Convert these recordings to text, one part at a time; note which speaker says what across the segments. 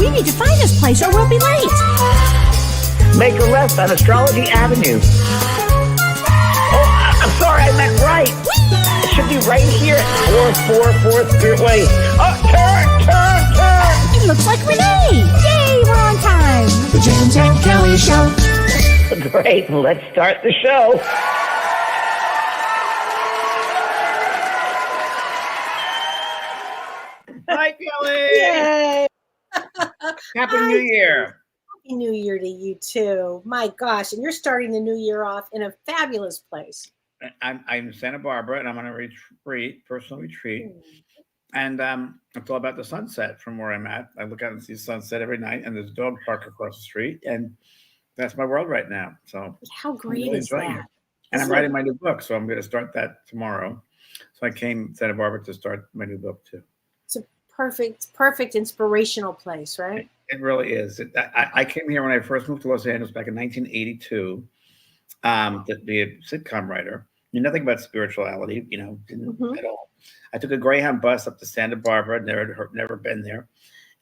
Speaker 1: You need to find this place or we'll be late.
Speaker 2: Make a left on Astrology Avenue. Oh, I'm sorry, I meant right. It should be right here at 444 Spirit Way. Oh, turn.
Speaker 1: It looks like Renee. Yay, we're on time.
Speaker 3: The James and Kellee Show.
Speaker 2: Great, let's start the show. Hi, Kellee.
Speaker 4: Yay!
Speaker 2: Happy New Year.
Speaker 4: Happy New Year to you too. My gosh, and you're starting the new year off in a fabulous place.
Speaker 2: I'm in Santa Barbara, and I'm on a personal retreat. And it's all about the sunset from where I'm at. I look out and see the sunset every night, and there's a dog park across the street, and that's my world right now. So
Speaker 4: How great
Speaker 2: really
Speaker 4: is
Speaker 2: enjoying
Speaker 4: that?
Speaker 2: it. And I'm writing my new book, so I'm going to start that tomorrow. So I came to Santa Barbara to start my new book too.
Speaker 4: It's a perfect inspirational place, right?
Speaker 2: It really is. I came here when I first moved to Los Angeles back in 1982 to be a sitcom writer. Knew nothing about spirituality, didn't at all. I took a Greyhound bus up to Santa Barbara, never been there.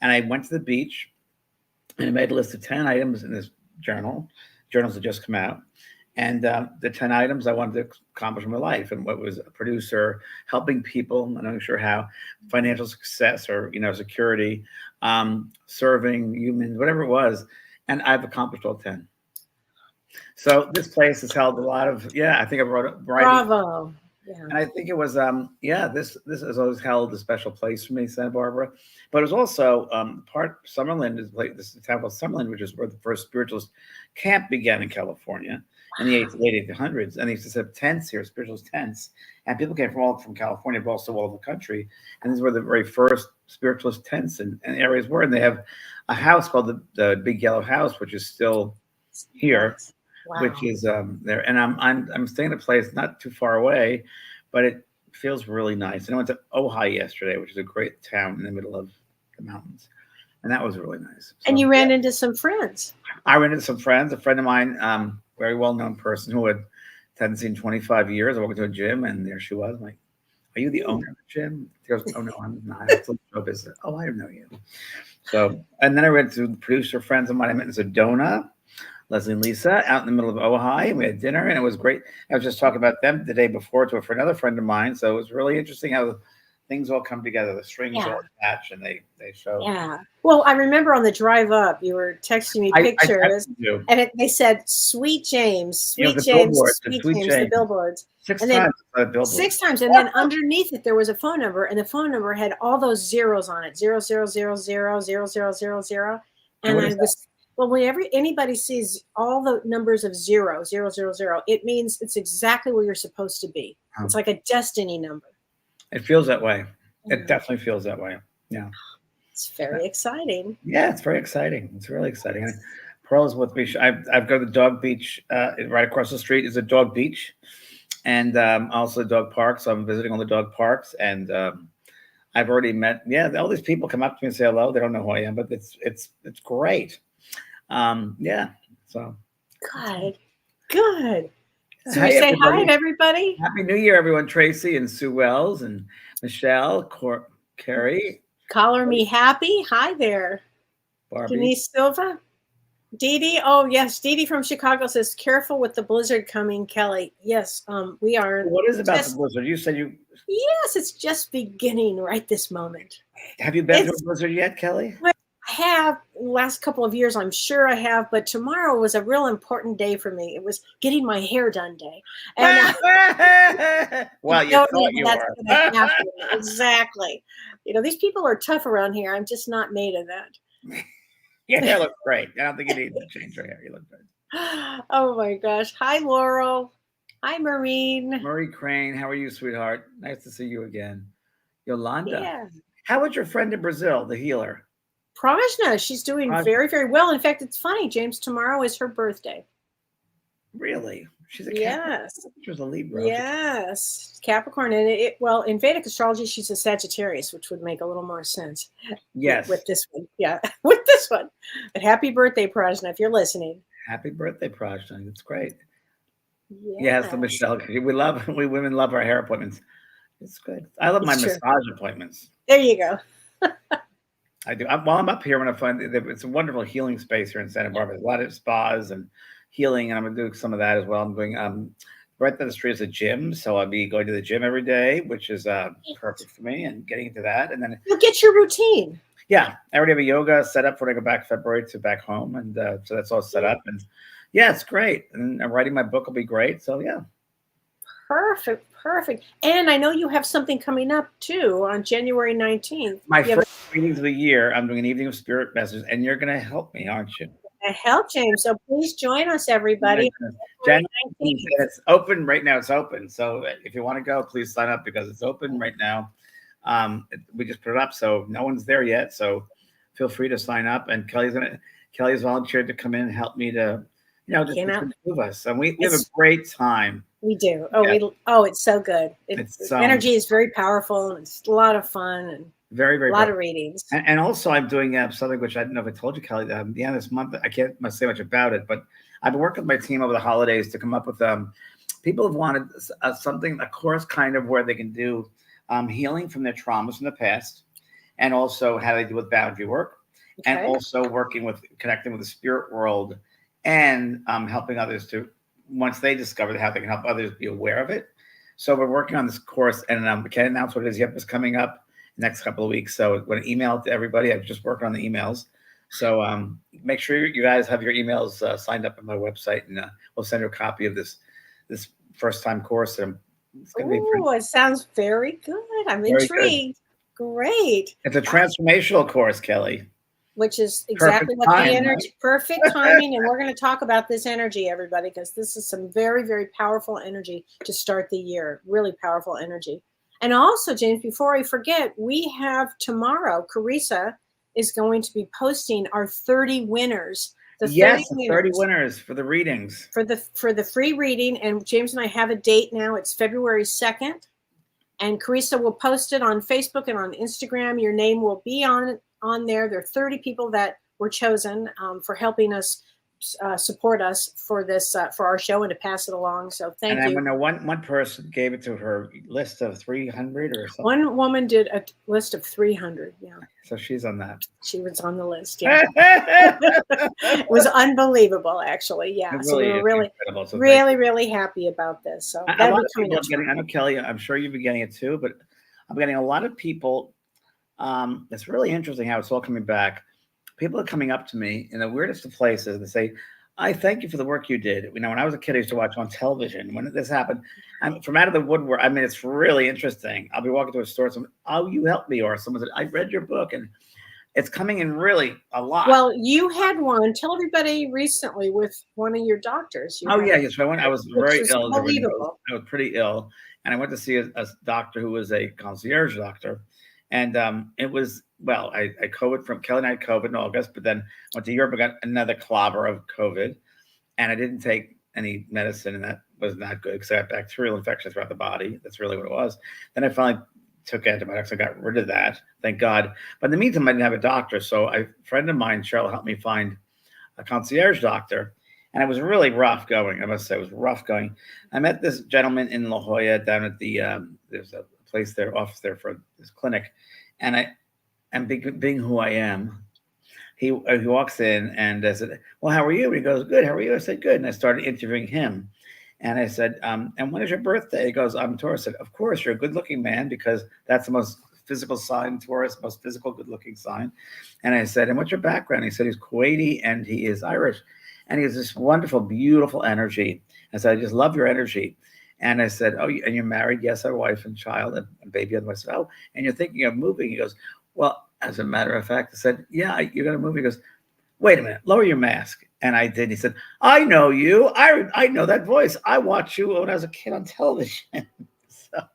Speaker 2: And I went to the beach and I made a list of 10 items in this journal. Journals had just come out. And the 10 items I wanted to accomplish in my life, and what was a producer, helping people, I'm not sure how, financial success or, security, serving humans, whatever it was. And I've accomplished all 10. So this place has held a lot of, I think I wrote a variety.
Speaker 4: Bravo. Yeah.
Speaker 2: And I think it was, this has always held a special place for me, Santa Barbara. But it was also part Summerlin, this town called Summerlin, which is where the first spiritualist camp began in California in the late 1800s. And they used to set up tents here, spiritualist tents. And people came from California, but also all over the country. And these were the very first spiritualist tents and areas were. And they have a house called the Big Yellow House, which is still here.
Speaker 4: Wow.
Speaker 2: Which is there, and I'm staying in a place not too far away, but it feels really nice. And I went to Ojai yesterday, which is a great town in the middle of the mountains, and that was really nice.
Speaker 4: And you ran into some friends.
Speaker 2: I ran into some friends. A friend of mine, very well-known person who hadn't seen 25 years. I walked into a gym, and there she was. I'm like, "Are you the owner of the gym?" She goes, "Oh no, I'm not. It's a show business." "Oh, I don't know you." So, and then I went to the producer friends of mine. I met in Sedona. Leslie and Lisa out in the middle of Ojai, and we had dinner, and it was great. I was just talking about them the day before for another friend of mine, so it was really interesting how things all come together. The strings all attach, and they show.
Speaker 4: Yeah. Well, I remember on the drive up, you were texting me pictures, and they said "Sweet James, Sweet James, Sweet James," the billboards.
Speaker 2: Six times,
Speaker 4: and then underneath it there was a phone number, and the phone number had all those zeros on it, 00000000, and I was. Well, whenever anybody sees all the numbers of 0, 0, 0, 0, it means it's exactly where you're supposed to be. It's like a destiny number.
Speaker 2: It feels that way. It definitely feels that way. Yeah.
Speaker 4: It's very exciting.
Speaker 2: Yeah, it's very exciting. It's really exciting. Pearl is with me. I've got the dog beach right across the street is a dog beach, and also a dog park. So I'm visiting all the dog parks, and I've already met. Yeah, all these people come up to me and say hello. They don't know who I am, but it's great. So
Speaker 4: good. So we say hi to everybody.
Speaker 2: Happy New Year, everyone. Tracy and Sue Wells and Michelle, Carrie.
Speaker 4: Color me happy. Hi there.
Speaker 2: Barbie.
Speaker 4: Denise Silva. Dee Dee. Oh yes, Dee Dee from Chicago says, "Careful with the blizzard coming, Kellee." Yes, we are.
Speaker 2: What is about the blizzard? You said you.
Speaker 4: Yes, it's just beginning right this moment.
Speaker 2: Have you been through a blizzard yet, Kellee?
Speaker 4: Well, I have the last couple of years, I'm sure I have, but tomorrow was a real important day for me. It was getting my hair done day. And
Speaker 2: well, you thought you were.
Speaker 4: Exactly. These people are tough around here. I'm just not made of that.
Speaker 2: Your hair looks great. I don't think you need to change your hair. You look good.
Speaker 4: Oh my gosh. Hi, Laurel. Hi, Maureen.
Speaker 2: Marie Crane. How are you, sweetheart? Nice to see you again. Yolanda.
Speaker 4: Yeah.
Speaker 2: How was your friend in Brazil, the healer?
Speaker 4: Prajna, she's doing very, very well. In fact, it's funny, James, tomorrow is her birthday.
Speaker 2: Really? She's a Capricorn.
Speaker 4: Yes.
Speaker 2: She was a Libra.
Speaker 4: Yes. Capricorn. And in Vedic astrology, she's a Sagittarius, which would make a little more sense.
Speaker 2: Yes.
Speaker 4: With this one. Yeah. With this one. But happy birthday, Prajna, if you're listening.
Speaker 2: Happy birthday, Prajna. That's great.
Speaker 4: Yes.
Speaker 2: Yes, Michelle. We women love our hair appointments. It's good. I love my massage appointments.
Speaker 4: There you go.
Speaker 2: I do. While I'm up here, when I find it's a wonderful healing space here in Santa Barbara. There's a lot of spas and healing, and I'm gonna do some of that as well. I'm going right down the street is a gym, so I'll be going to the gym every day, which is perfect for me, and getting into that. And then
Speaker 4: You'll get your routine.
Speaker 2: yeah, I already have a yoga set up for when I go back February to back home, and so that's all set up. And yeah, it's great. And writing my book will be great. So yeah.
Speaker 4: Perfect. And I know you have something coming up too on January 19th.
Speaker 2: My first readings of the year, I'm doing an evening of spirit messages, and you're going to help me, aren't you?
Speaker 4: I help, James. So please join us, everybody.
Speaker 2: January 19th, it's open right now. It's open. So if you want to go, please sign up because it's open right now. We just put it up, so no one's there yet. So feel free to sign up. And Kelly's volunteered to come in and help me to, just improve us. And we have a great time.
Speaker 4: We do. It's so good. Energy is very powerful, and it's a lot of fun, and
Speaker 2: very, very
Speaker 4: a lot of readings.
Speaker 2: And also, I'm doing something which I don't know if I told you, Kelly. The end of this month, I can't say much about it, but I've been working with my team over the holidays to come up with people have wanted a course kind of where they can do healing from their traumas in the past, and also how they do with boundary work, and also connecting with the spirit world, and helping others to, once they discover how they can help others be aware of it. So we're working on this course, and I can't announce what it is yet. It's coming up the next couple of weeks. So I'm going to email it to everybody. I've just worked on the emails. So make sure you guys have your emails signed up on my website, and we'll send you a copy of this first-time course. And
Speaker 4: it sounds very good. I'm intrigued. Great.
Speaker 2: It's a transformational course, Kelly.
Speaker 4: Which is exactly what the energy, perfect timing. And we're going to talk about this energy, everybody, because this is some very, very powerful energy to start the year. Really powerful energy. And also, James, before I forget, we have tomorrow, Carissa is going to be posting our 30 winners.
Speaker 2: The 30 winners for the readings. For
Speaker 4: the free reading. And James and I have a date now. It's February 2nd. And Carissa will post it on Facebook and on Instagram. Your name will be on there. There are 30 people that were chosen for helping us support us for this for our show and to pass it along. So thank you.
Speaker 2: And one person gave it to her list of 300 or something.
Speaker 4: One woman did a list of 300. Yeah.
Speaker 2: So she's on that.
Speaker 4: She was on the list. Yeah. It was unbelievable, actually. Yeah. So we were really happy about this. So
Speaker 2: I know, Kelly, I'm sure you've been getting it too, but I'm getting a lot of people. It's really interesting how it's all coming back. People are coming up to me in the weirdest of places and say, I thank you for the work you did. When I was a kid, I used to watch on television. When this happened, I'm from out of the woodwork. I mean, it's really interesting. I'll be walking to a store, someone, oh, you helped me. Or someone said, I read your book. And it's coming in really a lot.
Speaker 4: Well, you had one. Tell everybody recently with one of your doctors.
Speaker 2: Yes. I was very ill. I was pretty ill. And I went to see a doctor who was a concierge doctor. And it was, I COVID from Kelly and I had COVID in August, but then went to Europe and got another clobber of COVID. And I didn't take any medicine, and that was not good because I had bacterial infection throughout the body. That's really what it was. Then I finally took antibiotics. I got rid of that, thank God. But in the meantime, I didn't have a doctor. So a friend of mine, Cheryl, helped me find a concierge doctor. And it was really rough going. I must say, it was rough going. I met this gentleman in La Jolla down at the, there's a place there, office there for this clinic. And being who I am, he walks in and I said, well, how are you? And he goes, good. How are you? I said, good. And I started interviewing him. And I said, and when is your birthday? He goes, I'm Taurus. I said, of course, you're a good looking man because that's the most physical sign, Taurus, most physical, good looking sign. And I said, and what's your background? He said, he's Kuwaiti and he is Irish. And he has this wonderful, beautiful energy. I said, I just love your energy. And I said, oh, and you're married? Yes, I have a wife and child and baby. And I said, oh, and you're thinking of moving? He goes, well, as a matter of fact, I said, yeah, you're going to move. He goes, wait a minute, lower your mask. And I did. He said, I know you. I know that voice. I watched you when I was a kid on television. But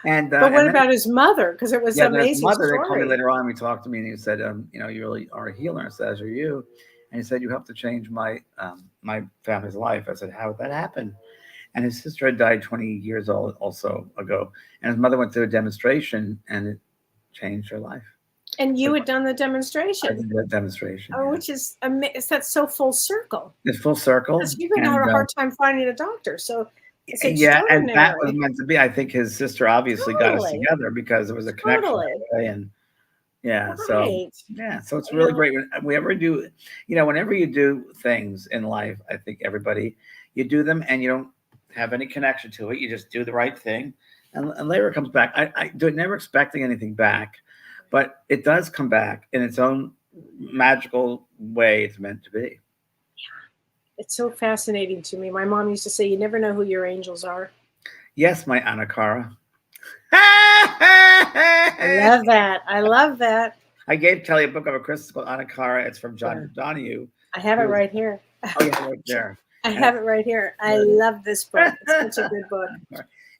Speaker 4: what about his mother? Because it was amazing. His mother,
Speaker 2: they called me later on. He talked to me and he said, you really are a healer. I said, as are you. And he said, you helped to change my family's life. I said, how did that happen? And his sister had died 20 years old also ago. And his mother went to a demonstration and it changed her life.
Speaker 4: And you had done the demonstration.
Speaker 2: I did that demonstration.
Speaker 4: Oh, yeah. Which is that's so full circle.
Speaker 2: It's full circle.
Speaker 4: Because you're going to have a hard time finding a doctor. So it's
Speaker 2: and that was meant to be. I think his sister obviously got us together because it was a connection. And Yeah.
Speaker 4: Right.
Speaker 2: So it's really great when we ever do, whenever you do things in life, I think everybody, you do them and you don't have any connection to it. You just do the right thing, and later it comes back. I do it never expecting anything back, but it does come back in its own magical way it's meant to be.
Speaker 4: It's so fascinating to me. My mom used to say, "You never know who your angels are."
Speaker 2: Yes, my Anakara.
Speaker 4: I love that. I love that.
Speaker 2: I gave Kelly a book of a crystal called Anakara. It's from John Donahue.
Speaker 4: I have it right here.
Speaker 2: Oh, yeah, right there.
Speaker 4: I have it right here. I love this book. It's such a good book.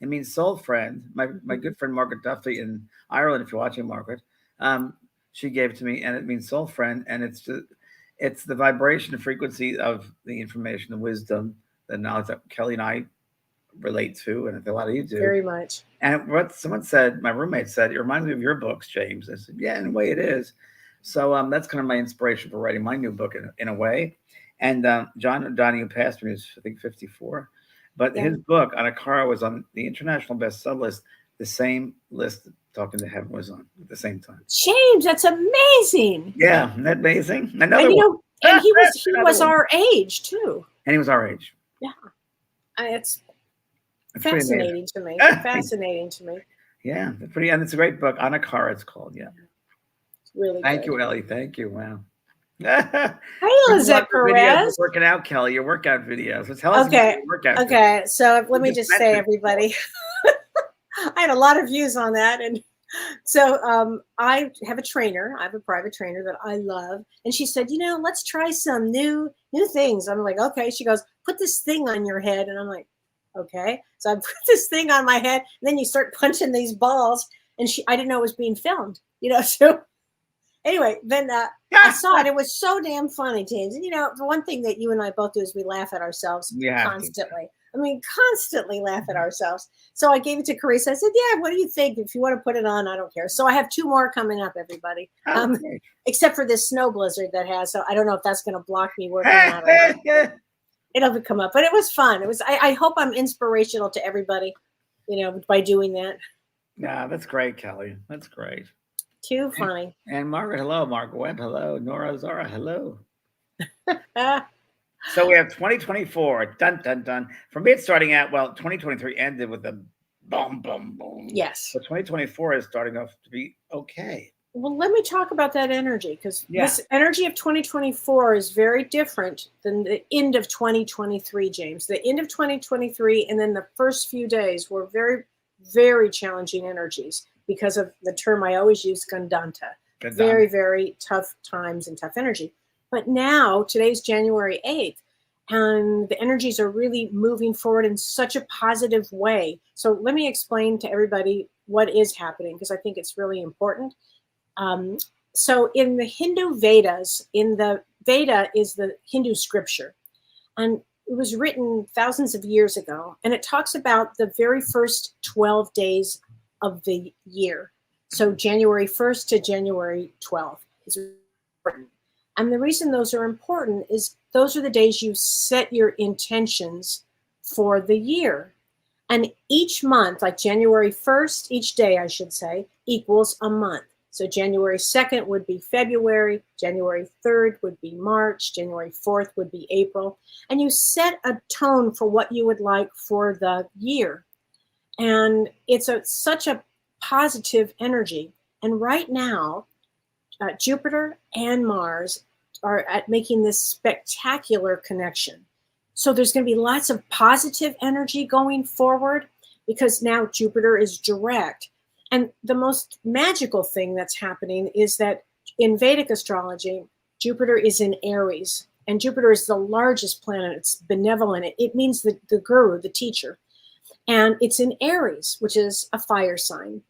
Speaker 2: It means soul friend. My good friend Margaret Duffy in Ireland, if you're watching, Margaret, she gave it to me, and it means soul friend, and it's the vibration, the frequency of the information, the wisdom, the knowledge that Kelly and I relate to, and a lot of you do.
Speaker 4: Very much. And
Speaker 2: what someone said, my roommate said, it reminds me of your books, James. I said, yeah, in a way it is. So that's kind of my inspiration for writing my new book in a way. And John Donahue passed when he was, I think, 54. But his book, Anakara, was on the international bestseller list, the same list that Talking to Heaven was on at the same time.
Speaker 4: James, that's amazing.
Speaker 2: Yeah, isn't that amazing?
Speaker 4: Another one. And he was our age too.
Speaker 2: And he was our age.
Speaker 4: Yeah. It's fascinating to me. Fascinating to me.
Speaker 2: Yeah, and it's a great book. Anakara, it's called. Yeah.
Speaker 4: It's really
Speaker 2: Thank you, Ellie. Thank you. Wow.
Speaker 4: Hey, Lizette Perez.
Speaker 2: Working out, Kelly. Your workout videos. So tell us about your workout.
Speaker 4: Okay. So let me just say, everybody, I had a lot of views on that, and so I have a trainer. I have a private trainer that I love, and she said, let's try some new things. I'm like, okay. She goes, put this thing on your head, and I'm like, okay. So I put this thing on my head, and then you start punching these balls, and I didn't know it was being filmed, So anyway, then I saw it. It was so damn funny, James. And the one thing that you and I both do is we laugh at ourselves constantly. I mean, constantly laugh at ourselves. So I gave it to Carissa. I said, yeah, what do you think? If you want to put it on, I don't care. So I have 2 more coming up, everybody. Except for this snow blizzard that has. So I don't know if that's going to block me working out or not. It'll come up. But it was fun. It was. I hope I'm inspirational to everybody, by doing that.
Speaker 2: Yeah, that's great, Kelly. That's great.
Speaker 4: Too funny.
Speaker 2: And Margaret, hello. Margaret Webb, hello. Nora Zara, hello. So we have 2024. Dun, dun, dun. For me, it's starting out, 2023 ended with a boom, boom, boom.
Speaker 4: Yes.
Speaker 2: So 2024 is starting off to be okay.
Speaker 4: Well, let me talk about that energy, because this energy of 2024 is very different than the end of 2023, James. The end of 2023 and then the first few days were very, very challenging energies because of the term I always use, Gandanta. Very, very tough times and tough energy. But now, today's January 8th, and the energies are really moving forward in such a positive way. So let me explain to everybody what is happening, because I think it's really important. So in the Hindu Vedas, the Veda is the Hindu scripture, and it was written thousands of years ago, and it talks about the very first 12 days of the year. So January 1st to January 12th is important. And the reason those are important is those are the days you set your intentions for the year. And each month, like January 1st, each day, I should say, equals a month. So January 2nd would be February, January 3rd would be March, January 4th would be April. And you set a tone for what you would like for the year. And it's such a positive energy. And right now, Jupiter and Mars are making this spectacular connection. So there's going to be lots of positive energy going forward, because now Jupiter is direct. And the most magical thing that's happening is that in Vedic astrology, Jupiter is in Aries, and Jupiter is the largest planet. It's benevolent. It means the guru, the teacher. And it's in Aries, which is a fire sign.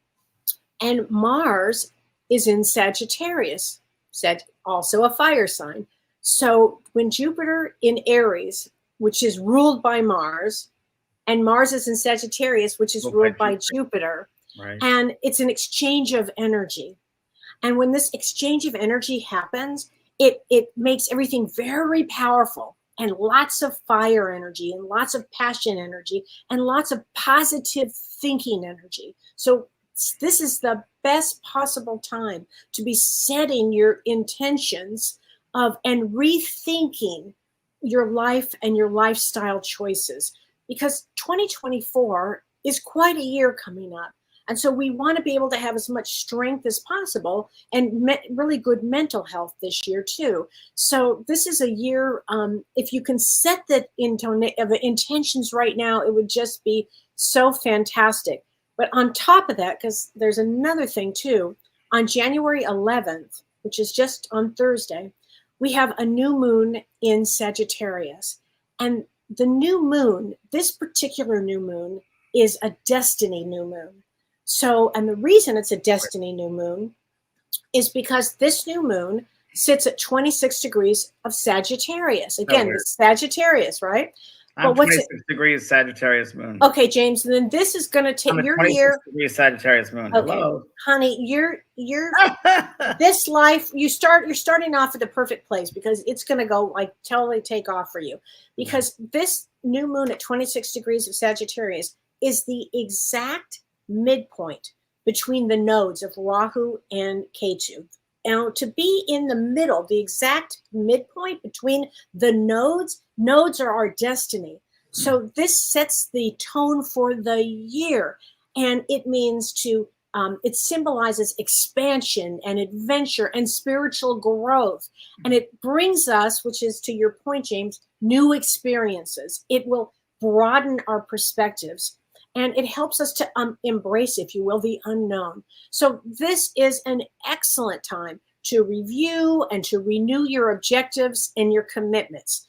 Speaker 4: And Mars is in Sagittarius, also a fire sign. So when Jupiter in Aries, which is ruled by Mars, and Mars is in Sagittarius, which is ruled by Jupiter, right. And it's an exchange of energy. And when this exchange of energy happens, it makes everything very powerful, and lots of fire energy, and lots of passion energy, and lots of positive thinking energy. So this is the best possible time to be setting your intentions of and rethinking your life and your lifestyle choices, because 2024 is quite a year coming up. And so we want to be able to have as much strength as possible and really good mental health this year too. So this is a year, if you can set the intentions right now, it would just be so fantastic. But on top of that, because there's another thing too, on January 11th, which is just on Thursday, we have a new moon in Sagittarius. And the new moon, this particular new moon, is a destiny new moon. So, and the reason it's a destiny new moon is because this new moon sits at 26 degrees of Sagittarius. Again, the Sagittarius, right?
Speaker 2: I'm 26 degrees Sagittarius moon.
Speaker 4: Okay, James, and then this is going to take your year.
Speaker 2: Degrees Sagittarius moon.
Speaker 4: Okay,
Speaker 2: hello,
Speaker 4: honey, you're this life. You're starting off at the perfect place, because it's going to go like totally take off for you, because this new moon at 26 degrees of Sagittarius is the exact midpoint between the nodes of Rahu and Ketu. Now, to be in the middle, the exact midpoint between the nodes are our destiny. So this sets the tone for the year. And it means it symbolizes expansion and adventure and spiritual growth. And it brings us, which is to your point, James, new experiences. It will broaden our perspectives. And it helps us to embrace, if you will, the unknown. So this is an excellent time to review and to renew your objectives and your commitments,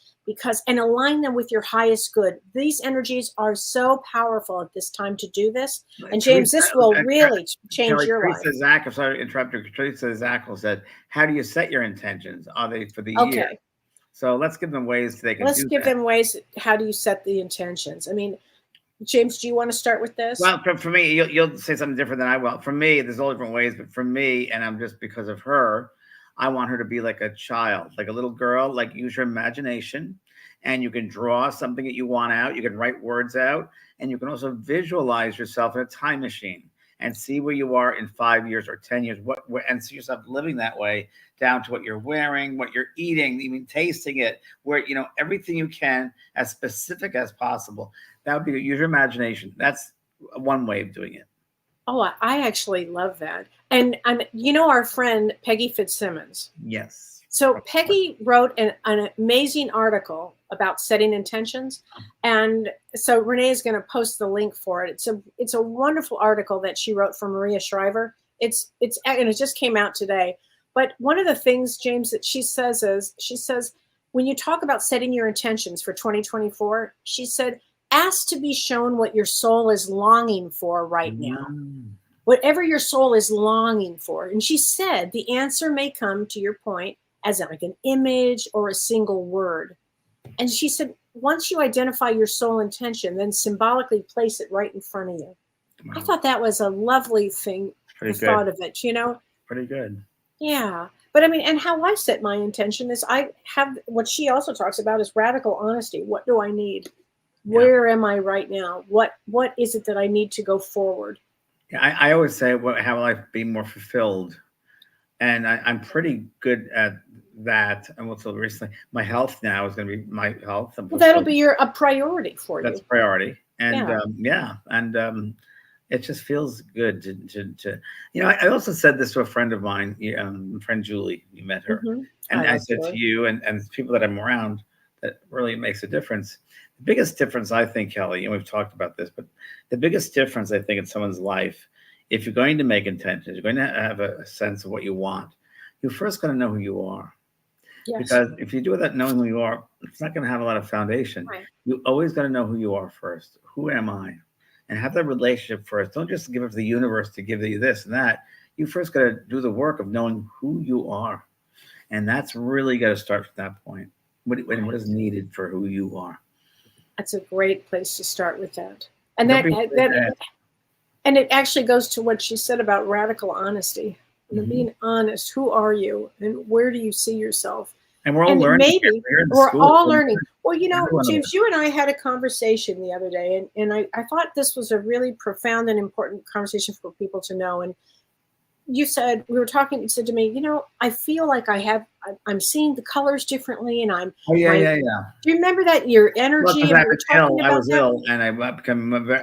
Speaker 4: and align them with your highest good. These energies are so powerful at this time to do this. And James, this will really change your life.
Speaker 2: Zach, I'm sorry to interrupt you. Teresa Zackel said, how do you set your intentions? Are they for the year? So let's give them ways they can
Speaker 4: Let's give them ways. How do you set the intentions? I mean, James, do you want to start with this?
Speaker 2: Well, for me, you'll say something different than I will. For me, there's all different ways, but for me, and I'm just because of her, I want her to be like a child, like a little girl, like use your imagination, and you can draw something that you want out. You can write words out, and you can also visualize yourself in a time machine and see where you are in 5 years or 10 years, and see yourself living that way, down to what you're wearing, what you're eating, even tasting it, where, everything you can, as specific as possible. That would be use your imagination. That's one way of doing it.
Speaker 4: Oh, I actually love that. And our friend Peggy Fitzsimmons.
Speaker 2: Yes.
Speaker 4: So Peggy wrote an amazing article about setting intentions. And so Renee is going to post the link for it. It's a wonderful article that she wrote for Maria Shriver. And it just came out today. But one of the things, James, that she says, when you talk about setting your intentions for 2024, she said, ask to be shown what your soul is longing for right now. Whatever your soul is longing for. And she said, the answer may come, to your point, as like an image or a single word. And she said, once you identify your soul intention, then symbolically place it right in front of you. Wow. I thought that was a lovely thing, the thought of it,
Speaker 2: Pretty good.
Speaker 4: Yeah. But I mean, and how I set my intention is I have what she also talks about is radical honesty. What do I need? Yeah. Where am I right now? What is it that I need to go forward?
Speaker 2: Yeah, I always say, how will I be more fulfilled? And I'm pretty good at that. And until recently, my health now is going to be my health.
Speaker 4: Well, that'll be a priority for you.
Speaker 2: That's a priority. And it just feels good to I also said this to a friend of mine, friend Julie. You met her, and I said to you and people that I'm around, that really makes a difference. The biggest difference, I think, Kellee, and we've talked about this, but the biggest difference, I think, in someone's life, if you're going to make intentions, you're going to have a sense of what you want, you first got to know who you are. Yes. Because if you do without knowing who you are, it's not going to have a lot of foundation. Right. You always got to know who you are first. Who am I? And have that relationship first. Don't just give it to the universe to give you this and that. You first got to do the work of knowing who you are. And that's really got to start from that point. What is needed for who you are.
Speaker 4: That's a great place to start with that. And and it actually goes to what she said about radical honesty. Being honest, who are you and where do you see yourself?
Speaker 2: And we're all learning.
Speaker 4: Maybe we're all learning. Well, James, you and I had a conversation the other day, and I thought this was a really profound and important conversation for people to know. And you said, we were talking, you said to me, I feel like I'm seeing the colors differently, and
Speaker 2: Oh yeah,
Speaker 4: my,
Speaker 2: yeah, yeah.
Speaker 4: do you remember that, your
Speaker 2: Well,
Speaker 4: energy,
Speaker 2: because
Speaker 4: and
Speaker 2: I
Speaker 4: we were
Speaker 2: was
Speaker 4: talking
Speaker 2: ill. I
Speaker 4: about
Speaker 2: was
Speaker 4: that?
Speaker 2: ill, and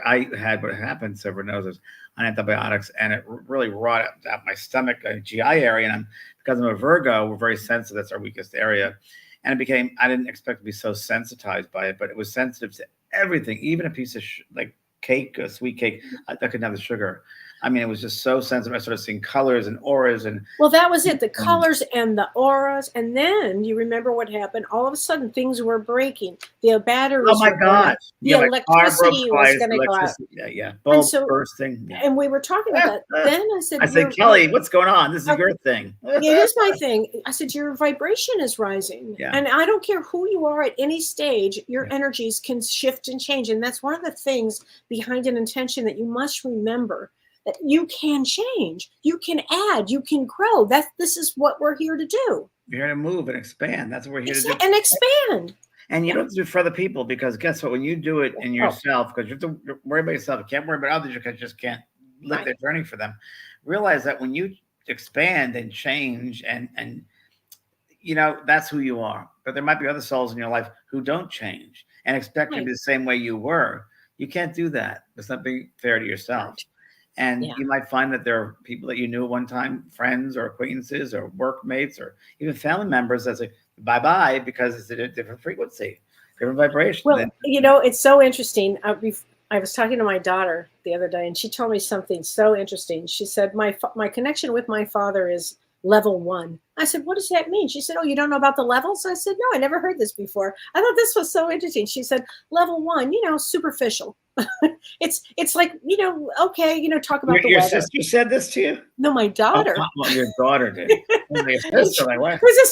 Speaker 2: I had what happened. So everyone knows this, on antibiotics, and it really wrought out my stomach, GI area. And because I'm a Virgo, we're very sensitive. That's our weakest area, and I didn't expect to be so sensitized by it, but it was sensitive to everything, even a piece of like cake, a sweet cake. I couldn't have the sugar. I mean, it was just so sensitive. I started seeing colors and auras, and
Speaker 4: Well, that was it, the colors and the auras. And then you remember what happened? All of a sudden, things were breaking. The batteries
Speaker 2: oh my
Speaker 4: were going
Speaker 2: gosh,
Speaker 4: out. The
Speaker 2: yeah, my car broke
Speaker 4: electricity was
Speaker 2: twice.
Speaker 4: going to go out.
Speaker 2: Electricity, yeah,
Speaker 4: And
Speaker 2: bulbs
Speaker 4: so,
Speaker 2: bursting. Yeah.
Speaker 4: and we were talking about that. Then I said,
Speaker 2: I say, Kelly, what's going on? This is your thing.
Speaker 4: it is my thing. I said, your vibration is rising.
Speaker 2: Yeah.
Speaker 4: And I don't care who you are at any stage, your energies can shift and change. And that's one of the things behind an intention that you must remember, that you can change, you can add, you can grow. This is what we're here to do.
Speaker 2: We're here to move and expand. That's what we're here to do.
Speaker 4: And expand.
Speaker 2: And you don't have to do it for other people, because guess what? When you do it in yourself, because you have to worry about yourself, you can't worry about others because you just can't live their journey for them. Realize that when you expand and change and that's who you are. But there might be other souls in your life who don't change and expect you to be the same way you were. You can't do that. It's not being fair to yourself. And you might find that there are people that you knew at one time, friends or acquaintances or workmates or even family members that say bye-bye because it's a different frequency, different vibration.
Speaker 4: Well, it's so interesting. I was talking to my daughter the other day, and she told me something so interesting. She said, my connection with my father is level 1. I said, what does that mean? She said, oh, you don't know about the levels? I said, no, I never heard this before. I thought this was so interesting. She said, level 1, superficial. it's like, okay, talk about the
Speaker 2: your
Speaker 4: weather.
Speaker 2: sister said this to you?
Speaker 4: No, my daughter.
Speaker 2: Oh, well, your daughter did. Your sister,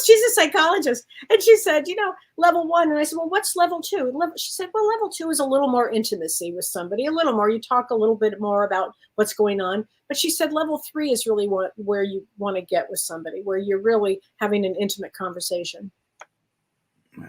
Speaker 4: she's a psychologist, and she said, level 1. And I said, well, what's level 2? She said, well, level 2 is a little more intimacy with somebody, a little more. You talk a little bit more about what's going on. But she said level 3 is really where you want to get with somebody, where you're really having an intimate conversation. Wow.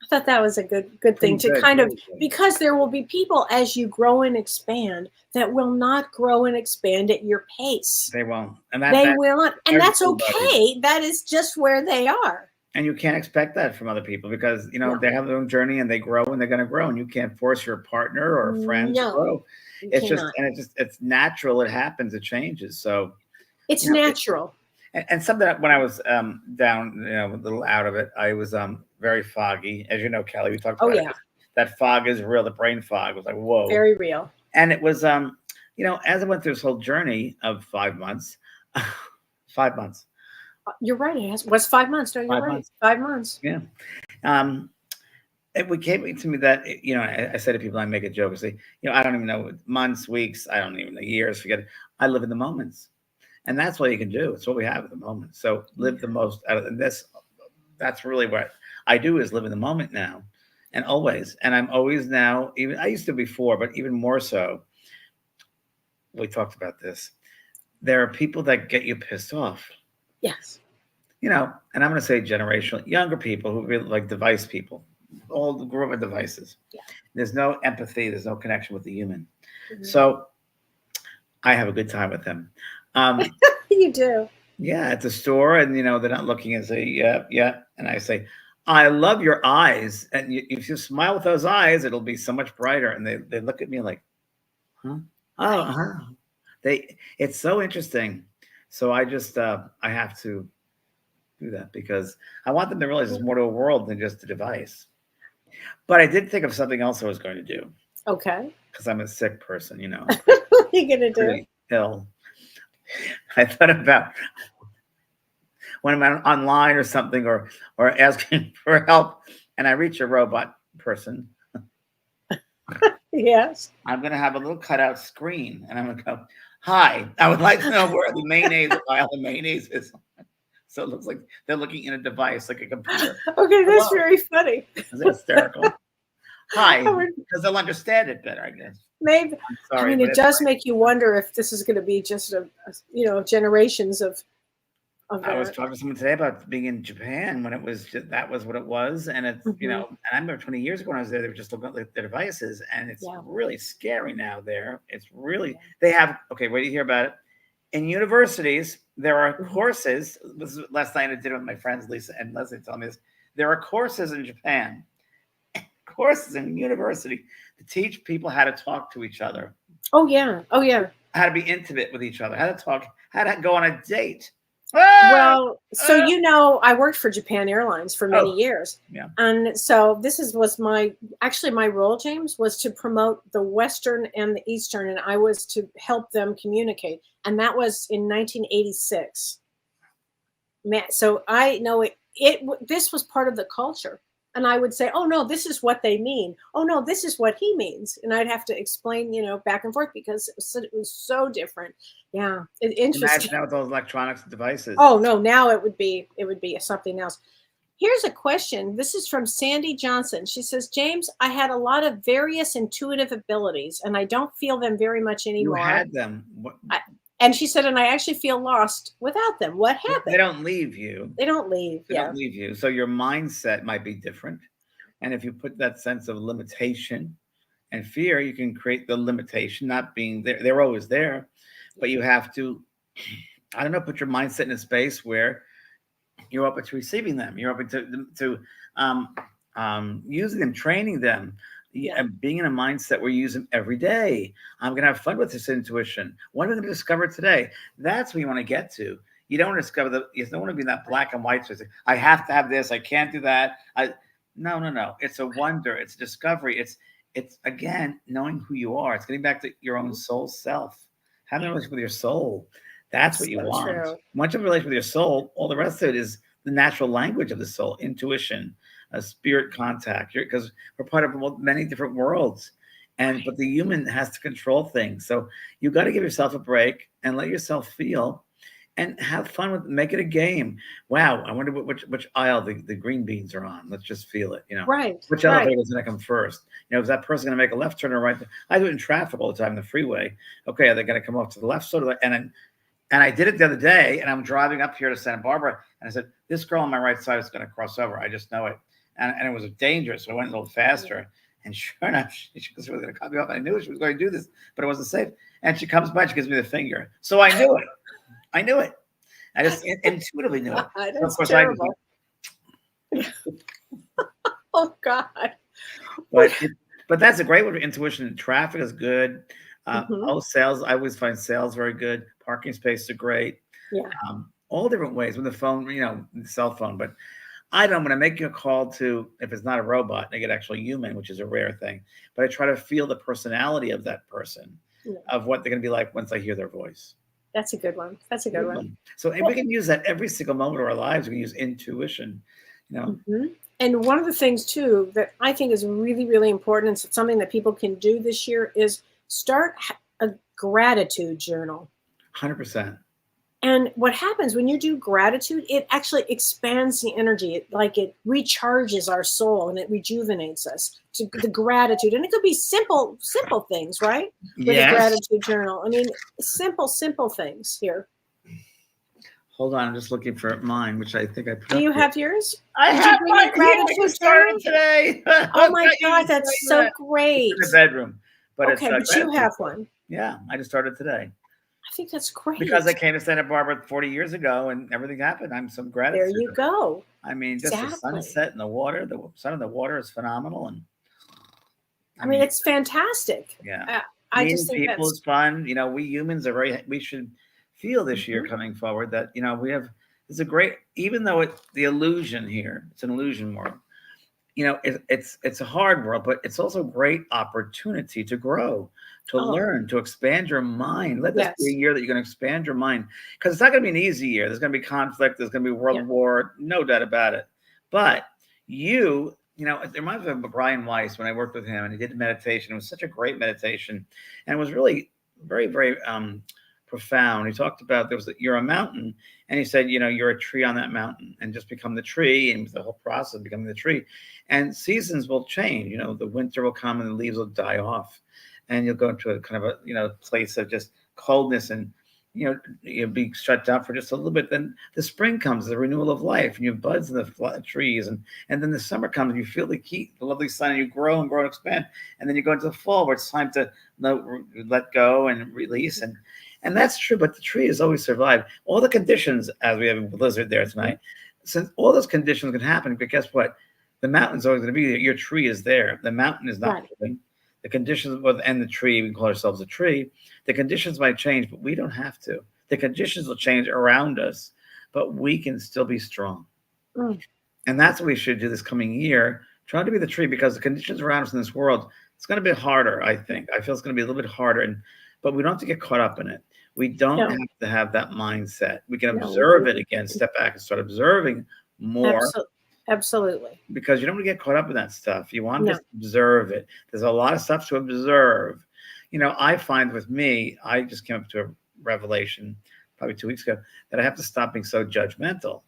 Speaker 4: I thought that was a good thing to kind of, because there will be people as you grow and expand that will not grow and expand at your pace.
Speaker 2: They won't. And
Speaker 4: they will not. And that's okay. That is just where they are.
Speaker 2: And you can't expect that from other people because, they have their own journey and they grow and they're going to grow. And you can't force your partner or friends to grow. It's natural. It happens. It changes. So
Speaker 4: it's natural.
Speaker 2: And something that when I was down, a little out of it, I was very foggy. As you know, Kelly, we talked about it. That fog is real. The brain fog was like, whoa.
Speaker 4: Very real.
Speaker 2: And it was, as I went through this whole journey of 5 months, 5 months.
Speaker 4: You're right. It was 5 months. No, you're right. 5 months.
Speaker 2: Yeah. It came to me that, I said to people, I make a joke, I say, I don't even know months, weeks, I don't even know years, forget it. I live in the moments. And that's what you can do. It's what we have at the moment. So live the most out of this. That's really what I do, is live in the moment now and always. And I'm always now, even I used to before, but even more so. We talked about this. There are people that get you pissed off.
Speaker 4: Yes.
Speaker 2: And I'm going to say generational, younger people who really like device people, all grew up with devices. Yeah. There's no empathy. There's no connection with the human. Mm-hmm. So I have a good time with them.
Speaker 4: You do.
Speaker 2: Yeah, at the store, and they're not looking and say, yeah. And I say, I love your eyes. And if you smile with those eyes, it'll be so much brighter. And they look at me like, huh? Oh, huh. It's so interesting. So I just, I have to do that because I want them to realize there's more to a world than just a device. But I did think of something else I was going to do.
Speaker 4: Okay.
Speaker 2: Because I'm a sick person,
Speaker 4: What are you going to do?
Speaker 2: Pretty ill. I thought about when I'm online or something or asking for help and I reach a robot person.
Speaker 4: Yes.
Speaker 2: I'm going to have a little cutout screen and I'm going to go, hi, I would like to know where the mayonnaise is. So it looks like they're looking in a device like a computer.
Speaker 4: Okay, that's very funny.
Speaker 2: Is hysterical? Hi, because they'll understand it better, I guess.
Speaker 4: Maybe. Sorry, I mean, it does make you wonder if this is going to be just generations of.
Speaker 2: I was talking to someone today about being in Japan when that was what it was, and it's and I remember 20 years ago when I was there, they were just looking at their devices, and it's really scary now. There, it's really they have. Okay, wait to hear about it. in universities, there are courses. This was last night I did it with my friends Lisa and Leslie telling me this. There are courses in Japan, courses in university to teach people how to talk to each other.
Speaker 4: Oh yeah. Oh yeah.
Speaker 2: How to be intimate with each other, how to talk, how to go on a date.
Speaker 4: Well, so I worked for Japan Airlines for many years.
Speaker 2: Yeah.
Speaker 4: And so was my role, James, was to promote the Western and the Eastern, and I was to help them communicate. And that was in 1986. So I know this was part of the culture. And I would say, oh, no, this is what they mean. Oh, no, this is what he means. And I'd have to explain, back and forth because it was so different. Yeah. Interesting.
Speaker 2: Imagine now with those electronics devices.
Speaker 4: Oh, no, now it would be something else. Here's a question. This is from Sandy Johnson. She says, James, I had a lot of various intuitive abilities, and I don't feel them very much anymore.
Speaker 2: You had them.
Speaker 4: And she said, and I actually feel lost without them. What happened?
Speaker 2: They don't leave you.
Speaker 4: They don't leave.
Speaker 2: They don't leave you. So your mindset might be different. And if you put that sense of limitation and fear, you can create the limitation, not being there. They're always there. But you have to, I don't know, put your mindset in a space where you're open to receiving them. You're open to using them, training them. And being in a mindset where you use them every day. I'm going to have fun with this intuition. What am I going to discover today? That's what you want to get to. You don't want to discover you don't want to be in that black and white. So I have to have this. I can't do that. No. It's a wonder. It's a discovery. It's again, knowing who you are. It's getting back to your own soul self. Having a relationship with your soul. That's what you want.
Speaker 4: True.
Speaker 2: Once you have a relationship with your soul, all the rest of it is the natural language of the soul, intuition, a spirit contact, because we're part of many different worlds. But the human has to control things. So you got to give yourself a break and let yourself feel and have fun with it. Make it a game. Wow. I wonder which aisle the green beans are on. Let's just feel it,
Speaker 4: Right.
Speaker 2: Which elevator is going to come first? Is that person going to make a left turn or right? I do it in traffic all the time, the freeway. Okay. Are they going to come off to the left side? And I did it the other day, and I'm driving up here to Santa Barbara, and I said, this girl on my right side is going to cross over. I just know it. And it was dangerous, so I went a little faster. And sure enough, she was going to cut me off. I knew she was going to do this, but it wasn't safe. And she comes by, she gives me the finger. So I knew it. I just intuitively knew it.
Speaker 4: That's terrible. Oh, God.
Speaker 2: But that's a great one for intuition. Traffic is good. Sales. I always find sales very good. Parking spaces are great.
Speaker 4: Yeah.
Speaker 2: All different ways with the phone, the cell phone. But I'm going to make you a call to, if it's not a robot, I get actually human, which is a rare thing. But I try to feel the personality of that person, of what they're going to be like once I hear their voice.
Speaker 4: That's a good one.
Speaker 2: So we can use that every single moment of our lives. We can use intuition,
Speaker 4: And one of the things, too, that I think is really, really important, and it's something that people can do this year, is start a gratitude journal.
Speaker 2: 100%.
Speaker 4: And what happens when you do gratitude, it actually expands the energy. It recharges our soul and it rejuvenates us. So the gratitude, and it could be simple things, right? With a gratitude journal. I mean, simple things here.
Speaker 2: Hold on, I'm just looking for mine, which I think I put.
Speaker 4: Do you have yours?
Speaker 2: I have my gratitude journal today.
Speaker 4: Oh my God, that's so great.
Speaker 2: It's in the bedroom, but
Speaker 4: you have one.
Speaker 2: Yeah, I just started today.
Speaker 4: I think that's great.
Speaker 2: Because I came to Santa Barbara 40 years ago and everything happened. I'm so gratitude.
Speaker 4: There you go.
Speaker 2: I mean, just the sunset and the water. The sun and the water is phenomenal. And
Speaker 4: I mean, it's fantastic.
Speaker 2: Yeah.
Speaker 4: I
Speaker 2: Meeting
Speaker 4: just think
Speaker 2: people is fun. We humans are we should feel this year coming forward that, it's a great, even though it's the illusion here, it's an illusion world. It's a hard world, but it's also a great opportunity to grow, to learn, to expand your mind. Let this be a year that you're going to expand your mind, because it's not going to be an easy year. There's going to be conflict. There's going to be world war, no doubt about it. But it reminds me of Brian Weiss when I worked with him and he did meditation. It was such a great meditation, and it was really very, very profound. He talked about you're a mountain, and he said, you're a tree on that mountain, and just become the tree, and the whole process of becoming the tree. And seasons will change. The winter will come and the leaves will die off, and you'll go into a kind of a place of just coldness, and you'll be shut down for just a little bit. Then the spring comes, the renewal of life, and you have buds in the trees, and then the summer comes, and you feel the heat, the lovely sun, and you grow and expand, and then you go into the fall where it's time to let go and release, And that's true, but the tree has always survived. All the conditions, as we have a blizzard there tonight, since all those conditions can happen, but guess what? The mountain's always going to be there. Your tree is there. The mountain is not moving. The conditions, and the tree, we call ourselves a tree. The conditions might change, but we don't have to. The conditions will change around us, but we can still be strong. And that's what we should do this coming year. Try to be the tree, because the conditions around us in this world, it's going to be harder, I think. I feel it's going to be a little bit harder, but we don't have to get caught up in it. We don't have to have that mindset. We can observe it again, step back and start observing more.
Speaker 4: Absolutely.
Speaker 2: Because you don't want to get caught up in that stuff. You want to just observe it. There's a lot of stuff to observe. You know, I find with me, I just came up to a revelation probably 2 weeks ago that I have to stop being so judgmental,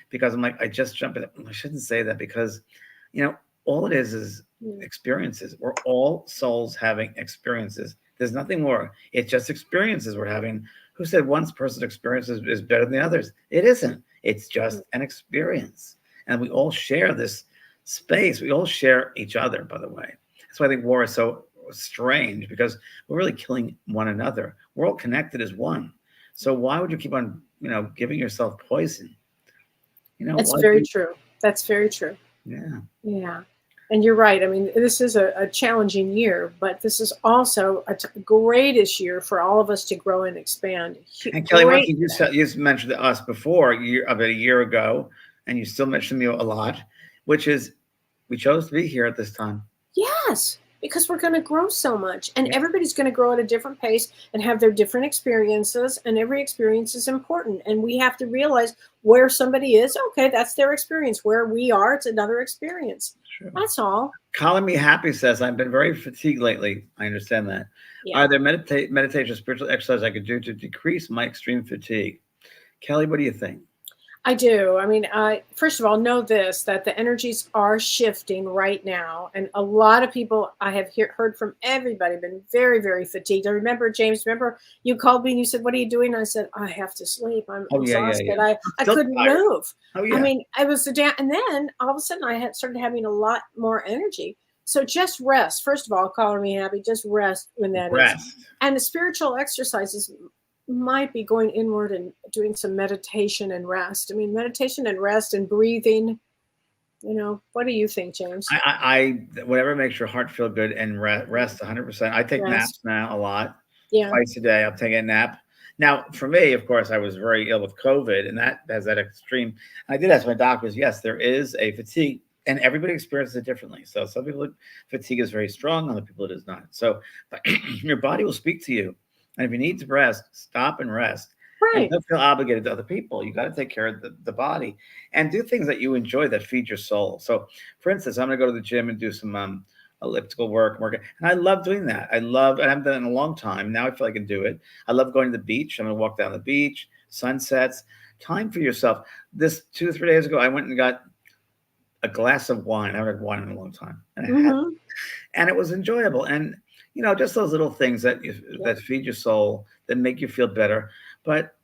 Speaker 2: because I'm like, I just jump in. I shouldn't say that, because, you know, all it is experiences. We're all souls having experiences. There's nothing more. It's just experiences we're having. Who said one person's experience is better than the others? It isn't. It's just an experience. And we all share this space. We all share each other, by the way. That's why I think war is so strange, because we're really killing one another. We're all connected as one. So why would you keep on, you know, giving yourself poison? You know,
Speaker 4: that's very true. That's very true.
Speaker 2: Yeah.
Speaker 4: Yeah. And you're right. I mean, this is a challenging year, but this is also a greatest year for all of us to grow and expand.
Speaker 2: And Kellee, one thing you mentioned to us before, about a year ago, and you still mention me a lot, which is we chose to be here at this time.
Speaker 4: Yes, because we're going to grow so much, and everybody's going to grow at a different pace and have their different experiences, and every experience is important. And we have to realize where somebody is. Okay, that's their experience. Where we are, it's another experience. Sure. That's all.
Speaker 2: Calling Me Happy says, I've been very fatigued lately. I understand that. Yeah. Are there meditation, spiritual exercise I could do to decrease my extreme fatigue? Kellee, what do you think?
Speaker 4: I do. I mean, first of all, know this, that the energies are shifting right now. And a lot of people, I have heard from everybody, been very, very fatigued. I remember, James, you called me and you said, what are you doing? I said, I have to sleep. I'm exhausted. Yeah. I couldn't move. I mean, I was down. And then all of a sudden I started having a lot more energy. So just rest. First of all, Calling Me Happy, just rest when that is. And the spiritual exercises might be going inward and doing some meditation and rest. I mean, meditation and rest and breathing. You know, what do you think, James?
Speaker 2: I whatever makes your heart feel good, and rest 100%. I take naps now a lot.
Speaker 4: Yeah.
Speaker 2: Twice a day, I'll take a nap. Now, for me, of course, I was very ill with COVID, and that has that extreme. I did ask my doctors, yes, there is a fatigue, and everybody experiences it differently. So some people, fatigue is very strong, other people it is not. So your body will speak to you. And if you need to rest, stop and rest. Right. And don't feel obligated to other people. You got to take care of the body and do things that you enjoy that feed your soul. So, for instance, I'm going to go to the gym and do some elliptical work. And I love doing that. I haven't done it in a long time. Now I feel I can do it. I love going to the beach. I'm going to walk down the beach, sunsets. Time for yourself. This 2 or 3 days ago, I went and got a glass of wine. I haven't had wine in a long time. And it was enjoyable. And you know, just those little things that feed your soul, that make you feel better. But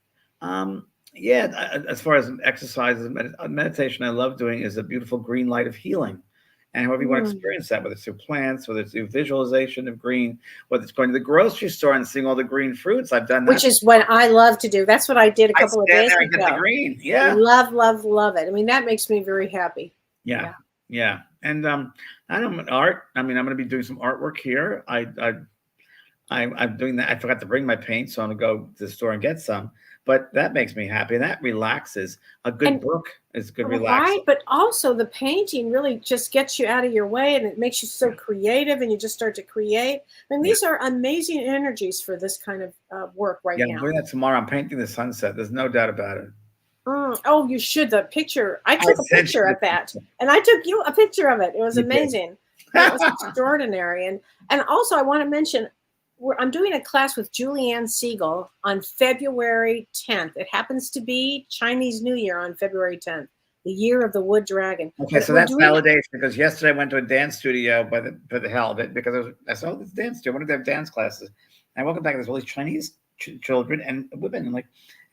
Speaker 2: as far as exercises, meditation, I love doing is a beautiful green light of healing. And however you want to experience that, whether it's through plants, whether it's through visualization of green, whether it's going to the grocery store and seeing all the green fruits, I've done that.
Speaker 4: Which is what I love to do. That's what I did a couple of days ago.
Speaker 2: And get the green. Yeah.
Speaker 4: Love, love, love it. I mean, that makes me very happy.
Speaker 2: Yeah. And I'm art. I mean, I'm going to be doing some artwork here. I'm doing that. I forgot to bring my paint, so I'm going to go to the store and get some. But that makes me happy, and that relaxes. A good book is good relaxing.
Speaker 4: Right, but also the painting really just gets you out of your way, and it makes you so creative, and you just start to create. I mean, these are amazing energies for this kind of work now.
Speaker 2: Yeah, I'm doing that tomorrow. I'm painting the sunset. There's no doubt about it.
Speaker 4: Oh, you should. The picture. I took a picture of that, and I took you a picture of it. It was amazing. It was extraordinary. And also, I want to mention, I'm doing a class with Julianne Siegel on February 10th. It happens to be Chinese New Year on February 10th, the year of the wood dragon.
Speaker 2: Okay, so that's validation, because yesterday I went to a dance studio for the hell of it, because I saw this dance studio. I wanted to have dance classes. And I welcome back, there's all these Chinese children and women,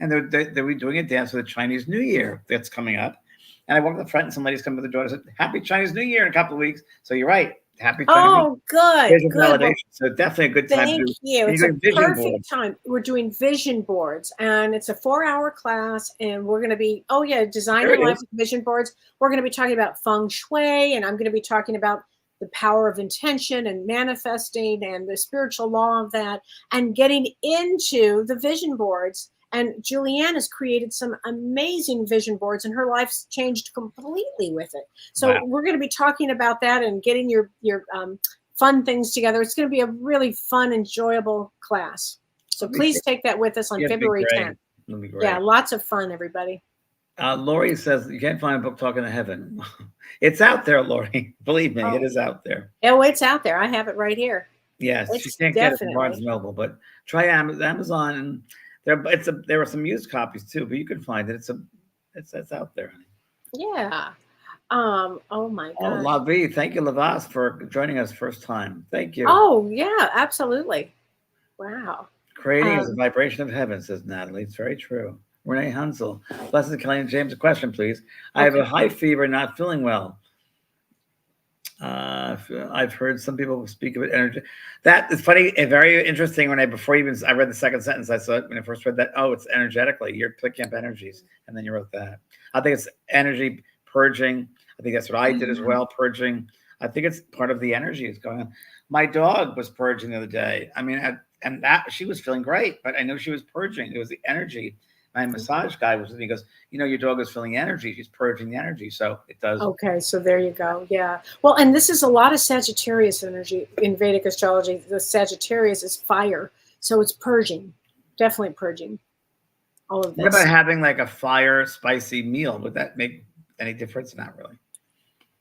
Speaker 2: and they were doing a dance for the Chinese New Year that's coming up. And I walked in the front, and some ladies come to the door and said, "Happy Chinese New Year in a couple of weeks." So you're right. Happy
Speaker 4: Oh, good.
Speaker 2: vision
Speaker 4: Good.
Speaker 2: validation. So definitely a good time
Speaker 4: Thank
Speaker 2: to
Speaker 4: you. It's
Speaker 2: doing
Speaker 4: a
Speaker 2: vision
Speaker 4: perfect
Speaker 2: boards.
Speaker 4: time. We're doing vision boards, and it's a 4-hour class, and we're going to be, design
Speaker 2: There
Speaker 4: your
Speaker 2: it
Speaker 4: life
Speaker 2: is.
Speaker 4: with vision boards. We're going to be talking about feng shui, and I'm going to be talking about the power of intention and manifesting and the spiritual law of that, and getting into the vision boards. And Julianne has created some amazing vision boards, and her life's changed completely with it. So
Speaker 2: Wow.
Speaker 4: we're going to be talking about that and getting your fun things together. It's going to be a really fun, enjoyable class. So please take that with us on February 10th.
Speaker 2: It'll be great.
Speaker 4: Yeah, lots of fun, everybody.
Speaker 2: Lori says you can't find a book talking to heaven. It's out there, Lori. Believe me, it is out there.
Speaker 4: Oh, it's out there. I have it right here.
Speaker 2: Yes,
Speaker 4: It's
Speaker 2: she can't get it from
Speaker 4: definitely.
Speaker 2: Barnes and Noble, but try Amazon. And there are some used copies too, but you can find it. It's out there, honey.
Speaker 4: Yeah. Oh my
Speaker 2: Oh,
Speaker 4: God.
Speaker 2: Lavi, thank you, Lavas, for joining us first time. Thank you.
Speaker 4: Oh yeah, absolutely. Wow.
Speaker 2: Creating is a vibration of heaven, says Natalie. It's very true. Renee Hansel. Blessed Kelly and James, a question, please. I have a high fever, not feeling well. I've heard some people speak of it. Energy. That is funny and very interesting. I read the second sentence, I saw it when I first read that. Oh, it's energetically. You're picking up energies, and then you wrote that. I think it's energy purging. I think that's what I did as well, purging. I think it's part of the energy is going on. My dog was purging the other day. I mean, and that she was feeling great, but I knew she was purging. It was the energy. My massage guy was with me. He goes, your dog is feeling energy. She's purging the energy. So it does.
Speaker 4: Okay, so there you go. Yeah. Well, and this is a lot of Sagittarius energy in Vedic astrology. The Sagittarius is fire. So it's purging, definitely purging all of this.
Speaker 2: What about having like a fire spicy meal? Would that make any difference? Not really.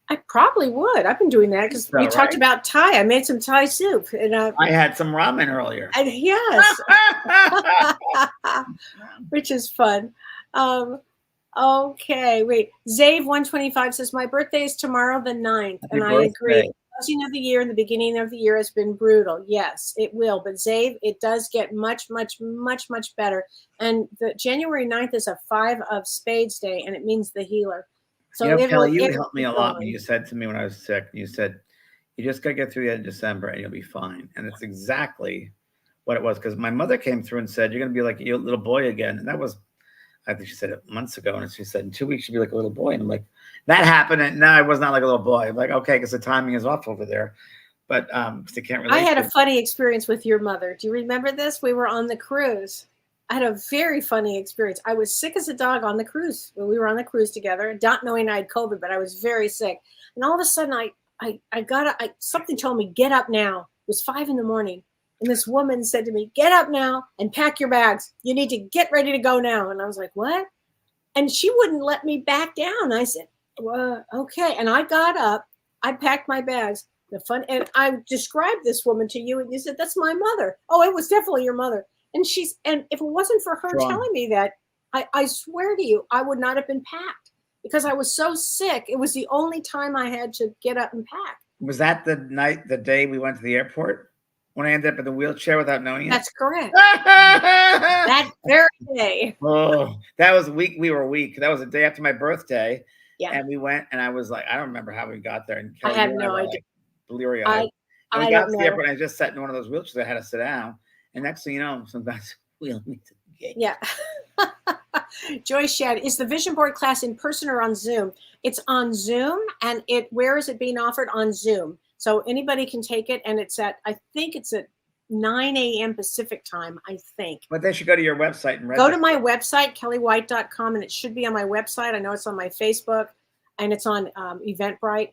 Speaker 4: I probably would. I've been doing that because we talked about Thai. I made some Thai soup. And
Speaker 2: I had some ramen earlier.
Speaker 4: Yes. Which is fun. Okay, wait. Zave125 says, my birthday is tomorrow the 9th. And I agree. The closing of the year and the beginning of the year has been brutal. Yes, it will. But Zave, it does get much, much, much, much better. And the January 9th is a 5 of spades day, and it means the healer. So
Speaker 2: Kelly, you helped me a lot when you said to me when I was sick, you said, you just got to get through the end of December and you'll be fine. And it's exactly what it was. Because my mother came through and said, you're going to be like a little boy again. And that was, I think she said it months ago. And she said, in 2 weeks, you'll be like a little boy. And I'm like, that happened. And now I was not like a little boy. I'm like, okay, because the timing is off over there. But they can't relate.
Speaker 4: I had a funny experience with your mother. Do you remember this? We were on the cruise. I had a very funny experience. I was sick as a dog on the cruise. We were on the cruise together, not knowing I had COVID, but I was very sick. And all of a sudden, something told me, get up now. It was 5 a.m. And this woman said to me, get up now and pack your bags. You need to get ready to go now. And I was like, what? And she wouldn't let me back down. I said, well, okay. And I got up. I packed my bags. And I described this woman to you, and you said, that's my mother. Oh, it was definitely your mother. And if it wasn't for her telling me that, I swear to you, I would not have been packed because I was so sick. It was the only time I had to get up and pack.
Speaker 2: Was that the day we went to the airport when I ended up in the wheelchair without knowing it?
Speaker 4: That's correct. That very day.
Speaker 2: Oh, that was week. We were weak. That was the day after my birthday.
Speaker 4: Yeah.
Speaker 2: And we went, and I was like, I don't remember how we got there. And
Speaker 4: Kelly, I have no idea.
Speaker 2: Bleary eyed. We got to the airport, and I just sat in one of those wheelchairs. I had to sit down. And next thing you know, sometimes wheel me to the gate.
Speaker 4: Yeah. Joyce Shad, is the vision board class in person or on Zoom? It's on Zoom, and where is it being offered? On Zoom. So anybody can take it, and I think it's at 9 a.m. Pacific time, I think.
Speaker 2: But they should go to your website and
Speaker 4: go to my website, kelleewhite.com, and it should be on my website. I know it's on my Facebook, and it's on Eventbrite.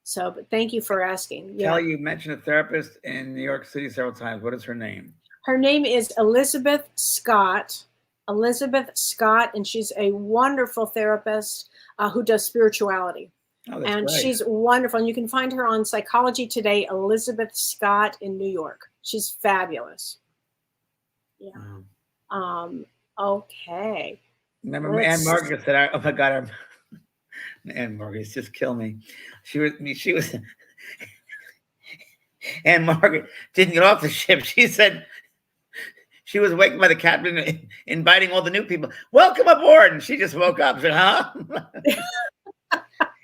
Speaker 4: So, but thank you for asking. Yeah.
Speaker 2: Kelly, you mentioned a therapist in New York City several times. What is her name?
Speaker 4: Her name is Elizabeth Scott. Elizabeth Scott, and she's a wonderful therapist who does spirituality.
Speaker 2: Oh,
Speaker 4: and
Speaker 2: great.
Speaker 4: She's wonderful. And you can find her on Psychology Today, Elizabeth Scott in New York. She's fabulous. Yeah. Wow. Okay.
Speaker 2: Remember, Anne Margaret said, "Oh my God, Anne Margaret just kill me." She was. Anne Margaret didn't get off the ship. She said she was wakened by the captain inviting all the new people, "Welcome aboard," and she just woke up. Said, "Huh?"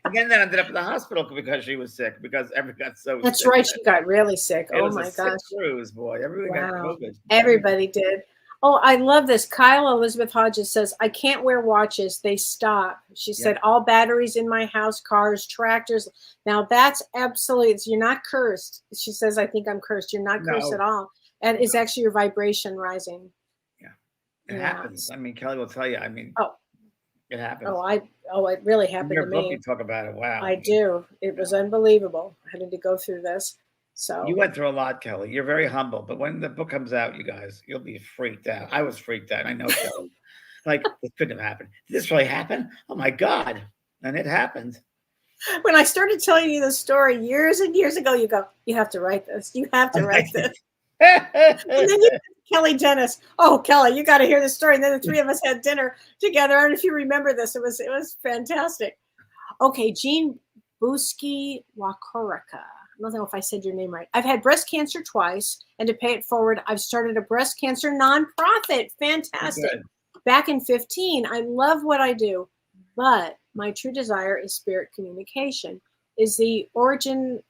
Speaker 2: Again, then ended up in the hospital because she was sick, because everyone got so
Speaker 4: That's
Speaker 2: sick.
Speaker 4: right. She got really sick.
Speaker 2: It
Speaker 4: Oh
Speaker 2: was a
Speaker 4: my
Speaker 2: sick
Speaker 4: gosh.
Speaker 2: cruise, boy. Everyone got
Speaker 4: Wow.
Speaker 2: COVID.
Speaker 4: Everybody did. Oh, I love this. Kyle Elizabeth Hodges says, I can't wear watches. They stop. She said, all batteries in my house, cars, tractors. Now that's absolutely, you're not cursed. She says, I think I'm cursed. You're not cursed at all. And it's actually your vibration rising.
Speaker 2: Yeah. It happens. I mean, Kellee will tell you. I mean, it happens.
Speaker 4: It really happened
Speaker 2: in your
Speaker 4: to
Speaker 2: book,
Speaker 4: me.
Speaker 2: you talk about it. Wow.
Speaker 4: I do. It was unbelievable. I had to go through this. So
Speaker 2: you went through a lot, Kellee. You're very humble, but when the book comes out, you guys, you'll be freaked out. I was freaked out. I know, Kellee. Like, this couldn't have happened. Did this really happen? Oh my God. And it happened.
Speaker 4: When I started telling you the story years and years ago, you go, you have to write this. You have to write this. And then you Kellee Dennis. Oh, Kellee, you got to hear the story. And then the three of us had dinner together. I don't know if you remember this. It was fantastic. Okay, Jean Buski Wakoraka. I don't know if I said your name right. I've had breast cancer twice, and to pay it forward, I've started a breast cancer nonprofit. Fantastic.
Speaker 2: Good.
Speaker 4: Back in 15, I love what I do, but my true desire is spirit communication. Is the origin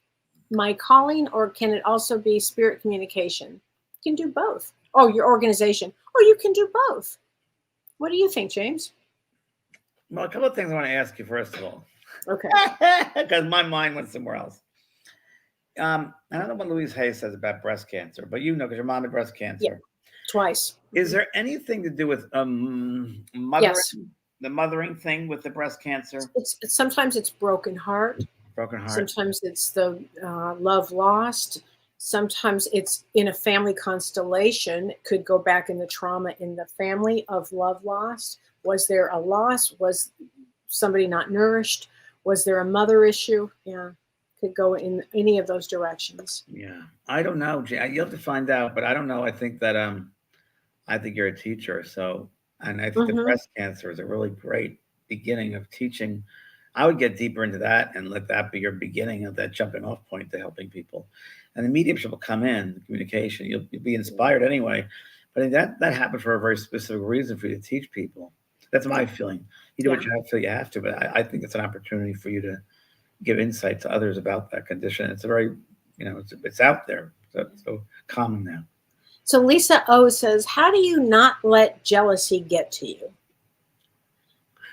Speaker 4: my calling, or can it also be spirit communication? You can do both. Oh, your organization. Oh, you can do both. What do you think, James?
Speaker 2: Well, a couple of things I want to ask you, first of all.
Speaker 4: Okay.
Speaker 2: Because my mind went somewhere else. I don't know what Louise Hay says about breast cancer, but you know, because your mom had breast cancer.
Speaker 4: Yeah, twice.
Speaker 2: Is there anything to do with mothering?
Speaker 4: Yes.
Speaker 2: The mothering thing with the breast cancer?
Speaker 4: Sometimes it's broken heart.
Speaker 2: Broken heart.
Speaker 4: Sometimes it's the love lost. Sometimes it's in a family constellation. It could go back in the trauma in the family of love lost. Was there a loss? Was somebody not nourished? Was there a mother issue? Yeah, could go in any of those directions.
Speaker 2: Yeah, I don't know. You'll have to find out, but I don't know. I think that I think you're a teacher, so, and I think the breast cancer is a really great beginning of teaching. I would get deeper into that and let that be your beginning of that jumping off point to helping people. And the mediumship will come in, the communication. You'll be inspired anyway. But that happened for a very specific reason for you to teach people. That's my feeling. You do what you feel you have to, but I think it's an opportunity for you to give insight to others about that condition. It's a very, it's out there. So common now.
Speaker 4: So Lisa O says, how do you not let jealousy get to you?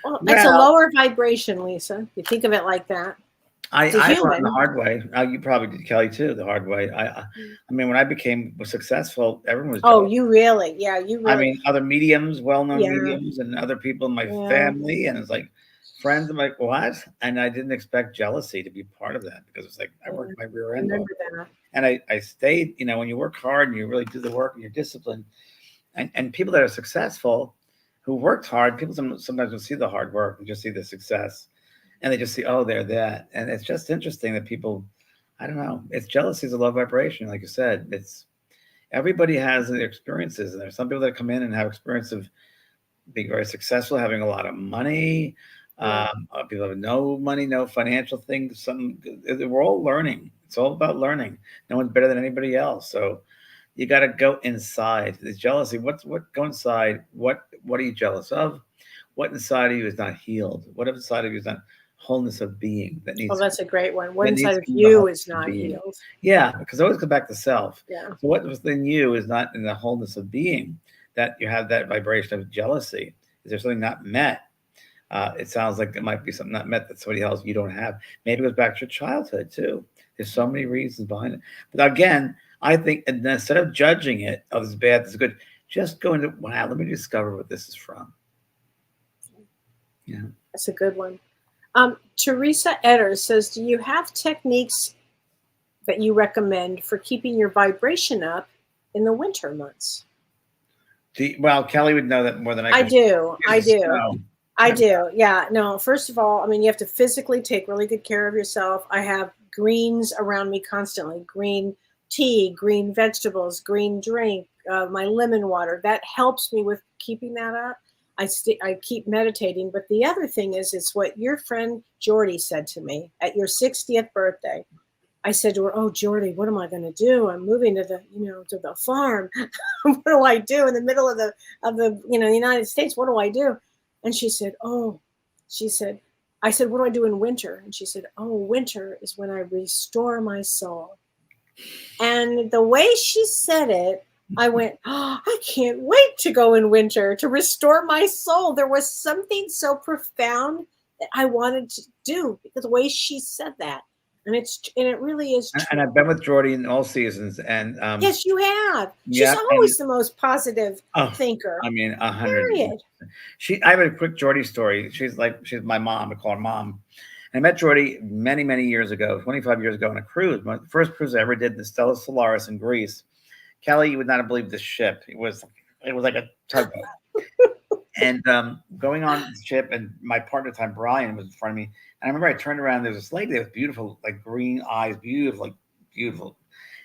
Speaker 4: Well, it's a lower vibration, Lisa. You think of it like that.
Speaker 2: I learned the hard way. You probably did, Kellee, too, the hard way. I mean, when I became successful, everyone was jealous.
Speaker 4: Oh, you really? Yeah, you really.
Speaker 2: I mean, other mediums, well-known mediums, and other people in my family, and it's like friends. I'm like, what? And I didn't expect jealousy to be part of that, because it's like I worked my rear end off. And I stayed, when you work hard and you really do the work and you're disciplined, and people that are successful who worked hard, people sometimes don't see the hard work and just see the success. And they just see, oh, they're that. And it's just interesting that people, I don't know, it's jealousy is a low vibration. Like you said, everybody has their experiences. And there's some people that come in and have experience of being very successful, having a lot of money. People have no money, no financial things. We're all learning. It's all about learning. No one's better than anybody else. So you got to go inside. The jealousy, go inside. What are you jealous of? What inside of you is not healed? What inside of you is not wholeness of being that needs?
Speaker 4: Oh, that's a great one. What inside of you is not healed?
Speaker 2: Yeah, because I always go back to self.
Speaker 4: Yeah.
Speaker 2: So what within you is not in the wholeness of being, that you have that vibration of jealousy. Is there something not met? It sounds like it might be something not met that somebody else you don't have. Maybe it goes back to your childhood too. There's so many reasons behind it. But again, I think instead of judging it, oh, this is bad, this is good, just go into, wow, let me discover what this is from. Yeah,
Speaker 4: that's a good one. Teresa Etter says, do you have techniques that you recommend for keeping your vibration up in the winter months?
Speaker 2: Well, Kellee would know that more than I can.
Speaker 4: I do. Yeah. No, first of all, I mean, you have to physically take really good care of yourself. I have greens around me constantly, green tea, green vegetables, green drink, my lemon water. That helps me with keeping that up. I keep meditating. But the other thing is, it's what your friend Jordy said to me at your 60th birthday. I said to her, oh, Jordy, what am I going to do? I'm moving to the farm. What do I do in the middle of the United States? What do I do? And she said, I said, what do I do in winter? And she said, oh, winter is when I restore my soul. And the way she said it, I went, oh, I can't wait to go in winter to restore my soul. There was something so profound that I wanted to do because the way she said that. And it really is true.
Speaker 2: And I've been with Jordy in all seasons. And
Speaker 4: yes, you have.
Speaker 2: Yeah,
Speaker 4: she's always the most positive thinker.
Speaker 2: I mean, 100.
Speaker 4: Period.
Speaker 2: I have a quick Jordy story. She's my mom. I call her mom. And I met Jordy many, many years ago, 25 years ago on a cruise. My first cruise I ever did, the Stella Solaris in Greece. Kellee, you would not have believed this ship. It was like a tugboat. And going on the ship, and my partner at the time, Brian, was in front of me. And I remember I turned around, there was this lady there with beautiful, like green eyes, beautiful.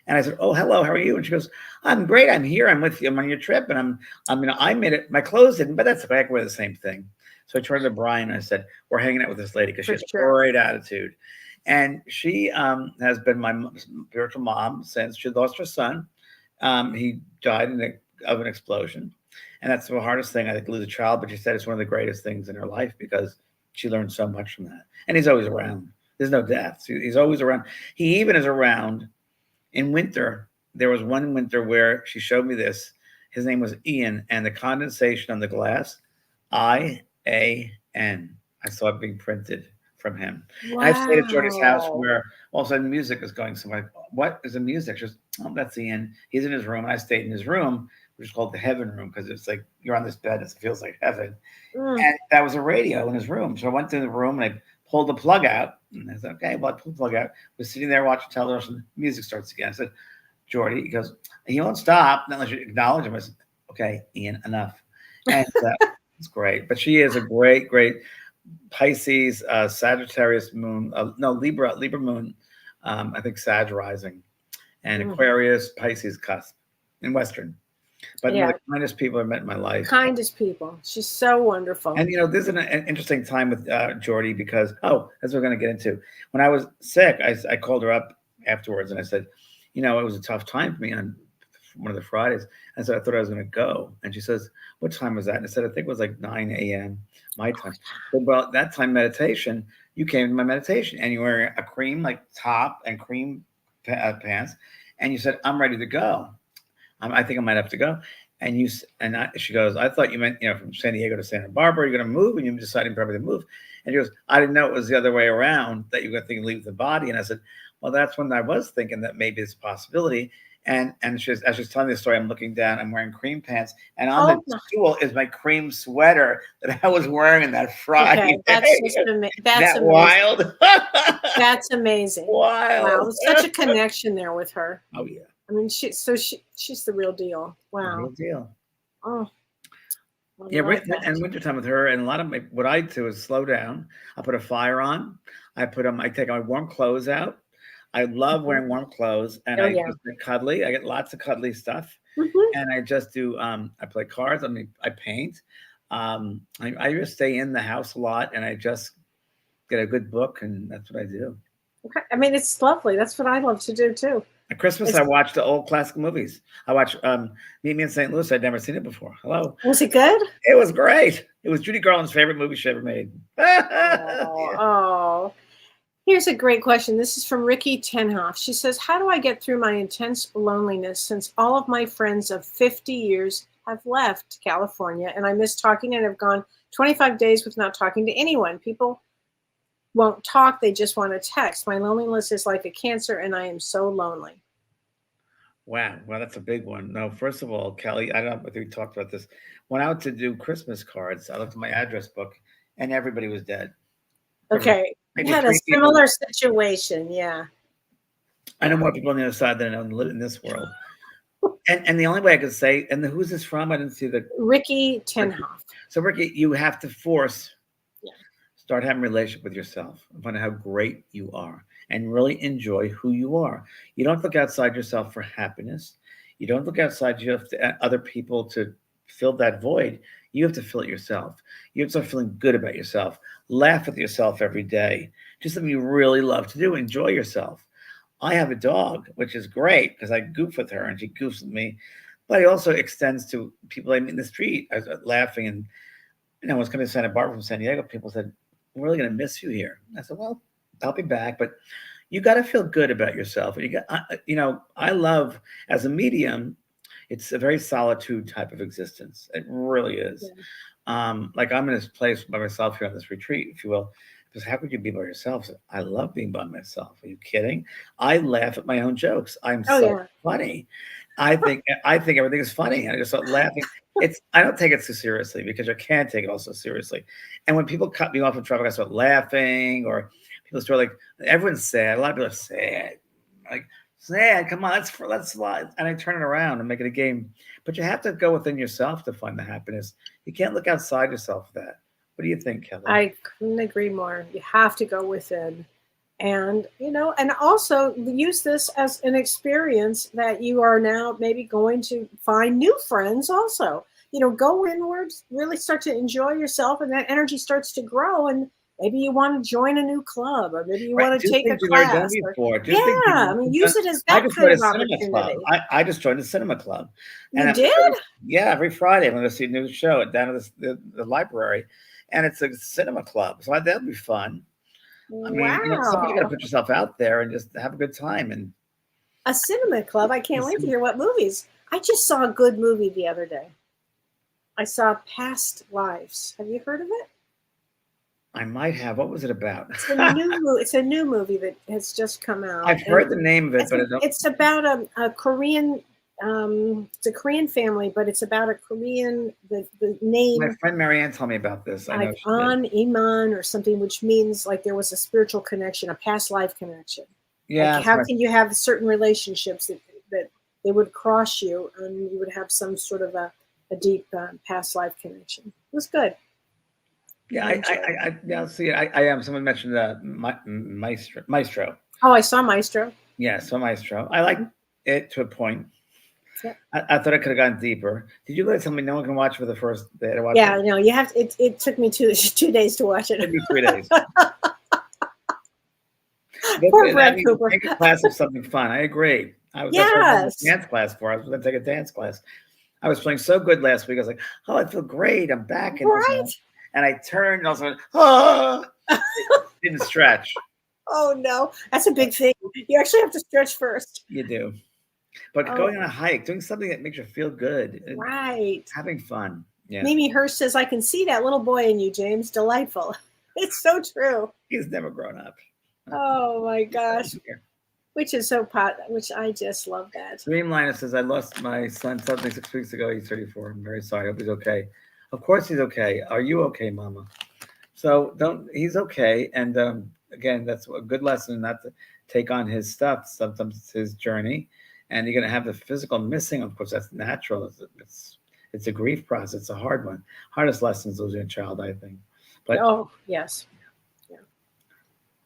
Speaker 2: And I said, oh, hello, how are you? And she goes, I'm great. I'm here. I'm with you. I'm on your trip. And I made it. My clothes didn't, but that's okay. I can wear the same thing. So I turned to Brian and I said, we're hanging out with this lady because she has a great attitude. And she has been my spiritual mom since she lost her son. He died of an explosion. And that's the hardest thing, I think, to lose a child. But she said it's one of the greatest things in her life because she learned so much from that. And he's always around. There's no death. He's always around. He even is around in winter. There was one winter where she showed me this. His name was Ian, and the condensation on the glass, IAN. I saw it being printed from him. Wow. I stayed at Jordy's house where all of a sudden music was going somewhere. What is the music? She goes, oh, that's Ian. He's in his room. And I stayed in his room, which is called the heaven room, because it's like you're on this bed. It feels like heaven. And that was a radio in his room. So I went to the room and I pulled the plug out. And I said, okay, well, I pulled the plug out. I was sitting there watching television. Music starts again. I said, Jordy, he goes, he won't stop unless you acknowledge him. I said, okay, Ian, enough. And it's great. But she is a great, great Pisces, Sagittarius moon. Libra moon. I think Sag rising. And Aquarius, Pisces cusp in Western. But one of the kindest people I've met in my life.
Speaker 4: Kindest people. She's so wonderful.
Speaker 2: And, this is an interesting time with Jordy because, that's what we're going to get into. When I was sick, I called her up afterwards and I said, it was a tough time for me on one of the Fridays. And so I thought I was going to go. And she says, what time was that? And I said, I think it was like 9 a.m. my time. But about that time meditation, you came to my meditation and you were wearing a cream like top and cream pants. And you said, I'm ready to go. I think I might have to go. And she goes, I thought you meant, from San Diego to Santa Barbara, you're going to move and you're deciding probably to move. And she goes, I didn't know it was the other way around, that you were going to think leave the body. And I said, well, that's when I was thinking that maybe it's a possibility. And as she's telling me the story, I'm looking down, I'm wearing cream pants. And on the stool is my cream sweater that I was wearing in that Friday.
Speaker 4: Okay, that's just that's
Speaker 2: wild.
Speaker 4: That's amazing.
Speaker 2: Wild.
Speaker 4: Wow, there's such a connection there with her.
Speaker 2: Oh, yeah.
Speaker 4: I mean, she's the real deal. Wow.
Speaker 2: The real deal.
Speaker 4: Oh.
Speaker 2: Yeah, and wintertime with her, and a lot of what I do is slow down. I put a fire on. I take my warm clothes out. I love wearing warm clothes, and I just get cuddly. I get lots of cuddly stuff, and I just do. I play cards. I paint. I just stay in the house a lot, and I just get a good book, and that's what I do.
Speaker 4: Okay, I mean, it's lovely. That's what I love to do too.
Speaker 2: At Christmas, I watched the old classic movies. I watched Meet Me in St. Louis. I'd never seen it before. Hello.
Speaker 4: Was it good?
Speaker 2: It was great. It was Judy Garland's favorite movie she ever made.
Speaker 4: Oh. Here's a great question. This is from Ricky Tenhoff. She says, how do I get through my intense loneliness since all of my friends of 50 years have left California and I miss talking and have gone 25 days with not talking to anyone? People won't talk. They just want to text. My loneliness is like a cancer and I am so lonely.
Speaker 2: Wow. Well, that's a big one. No, first of all, Kellee, I don't know if we talked about this. Went out to do Christmas cards. I looked at my address book and everybody was dead.
Speaker 4: Okay. You had a similar situation. Yeah.
Speaker 2: I know more people on the other side than I know in this world. And the only way I could say, and who's this from? I didn't see the
Speaker 4: Ricky Tenhoff.
Speaker 2: So Ricky, you have to start having a relationship with yourself and find out how great you are and really enjoy who you are. You don't look outside yourself for happiness. You don't look outside other people to fill that void. You have to fill it yourself. You have to start feeling good about yourself. Laugh with yourself every day. Do something you really love to do. Enjoy yourself. I have a dog, which is great because I goof with her and she goofs with me. But it also extends to people I meet in the street. I was laughing and I was coming to Santa Barbara from San Diego. People said, I'm really going to miss you here. I said, well, I'll be back, but you got to feel good about yourself. And I love, as a medium, it's a very solitude type of existence. It really is.
Speaker 4: Yeah.
Speaker 2: Like I'm in this place by myself here on this retreat, if you will. Because how could you be by yourself? I love being by myself. Are you kidding? I laugh at my own jokes. I'm so funny. I think everything is funny. I just start laughing. I don't take it so seriously because I can't take it all so seriously. And when people cut me off in traffic, I start laughing, or people start like, everyone's sad. A lot of people are sad. Like, sad, come on, let's slide. And I turn it around and make it a game. But you have to go within yourself to find the happiness. You can't look outside yourself for that. What do you think, Kellee?
Speaker 4: I couldn't agree more. You have to go within. And, and also use this as an experience that you are now maybe going to find new friends also. Go inwards, really start to enjoy yourself, and that energy starts to grow. And maybe you want to join a new club, or maybe you want to take a class. Use it as that kind of opportunity.
Speaker 2: I just joined a cinema club.
Speaker 4: You did?
Speaker 2: Every Friday I'm going to see a new show down at the library. And it's a cinema club. So that'll be fun. I mean, somebody got to put yourself out there and just have a good time. And
Speaker 4: a cinema club. I can't wait to hear what movies. I just saw a good movie the other day. I saw Past Lives. Have you heard of it?
Speaker 2: I might have. What was it about?
Speaker 4: It's a new movie that has just come out.
Speaker 2: I've heard the name of it, but
Speaker 4: it's about a Korean. It's a Korean family, but it's about a Korean. The name.
Speaker 2: My friend Marianne told me about this.
Speaker 4: Like Iman or something, which means like there was a spiritual connection, a past life connection.
Speaker 2: Yeah.
Speaker 4: Like how can you have certain relationships that they would cross you, and you would have some sort of a deep past life connection? It was good.
Speaker 2: Yeah, I see. I am. Someone mentioned Maestro.
Speaker 4: Oh, I saw Maestro.
Speaker 2: Yeah, saw Maestro. I like it to a point.
Speaker 4: Yeah.
Speaker 2: I thought I could have gone deeper. Did you guys tell me no one can watch for the first day to watch?
Speaker 4: Yeah, no, you have to. It took me 2 days to watch it.
Speaker 2: Maybe 3 days.
Speaker 4: Poor Brad Cooper.
Speaker 2: Take a class of something fun. I agree. That's what I was dance class for. I was going to take a dance class. I was playing so good last week. I was like, oh, I feel great. I'm back. And I turned and I was like, oh, didn't stretch.
Speaker 4: Oh, no. That's a big thing. You actually have to stretch first.
Speaker 2: You do. But going on a hike, doing something that makes you feel good.
Speaker 4: Right.
Speaker 2: Having fun. Yeah.
Speaker 4: Mimi Hirsch says, I can see that little boy in you, James. Delightful. It's so true.
Speaker 2: He's never grown up.
Speaker 4: Oh, my gosh. Which is so which I just love that.
Speaker 2: Dreamliner says, I lost my son suddenly 6 weeks ago. He's 34. I'm very sorry. I hope he's okay. Of course he's okay. Are you okay, Mama? So he's okay. And again, that's a good lesson not to take on his stuff. Sometimes it's his journey. And you're going to have the physical missing. Of course, that's natural. It's a grief process. It's a hard one. Hardest lesson is losing a child, I think. But
Speaker 4: yes. Yeah.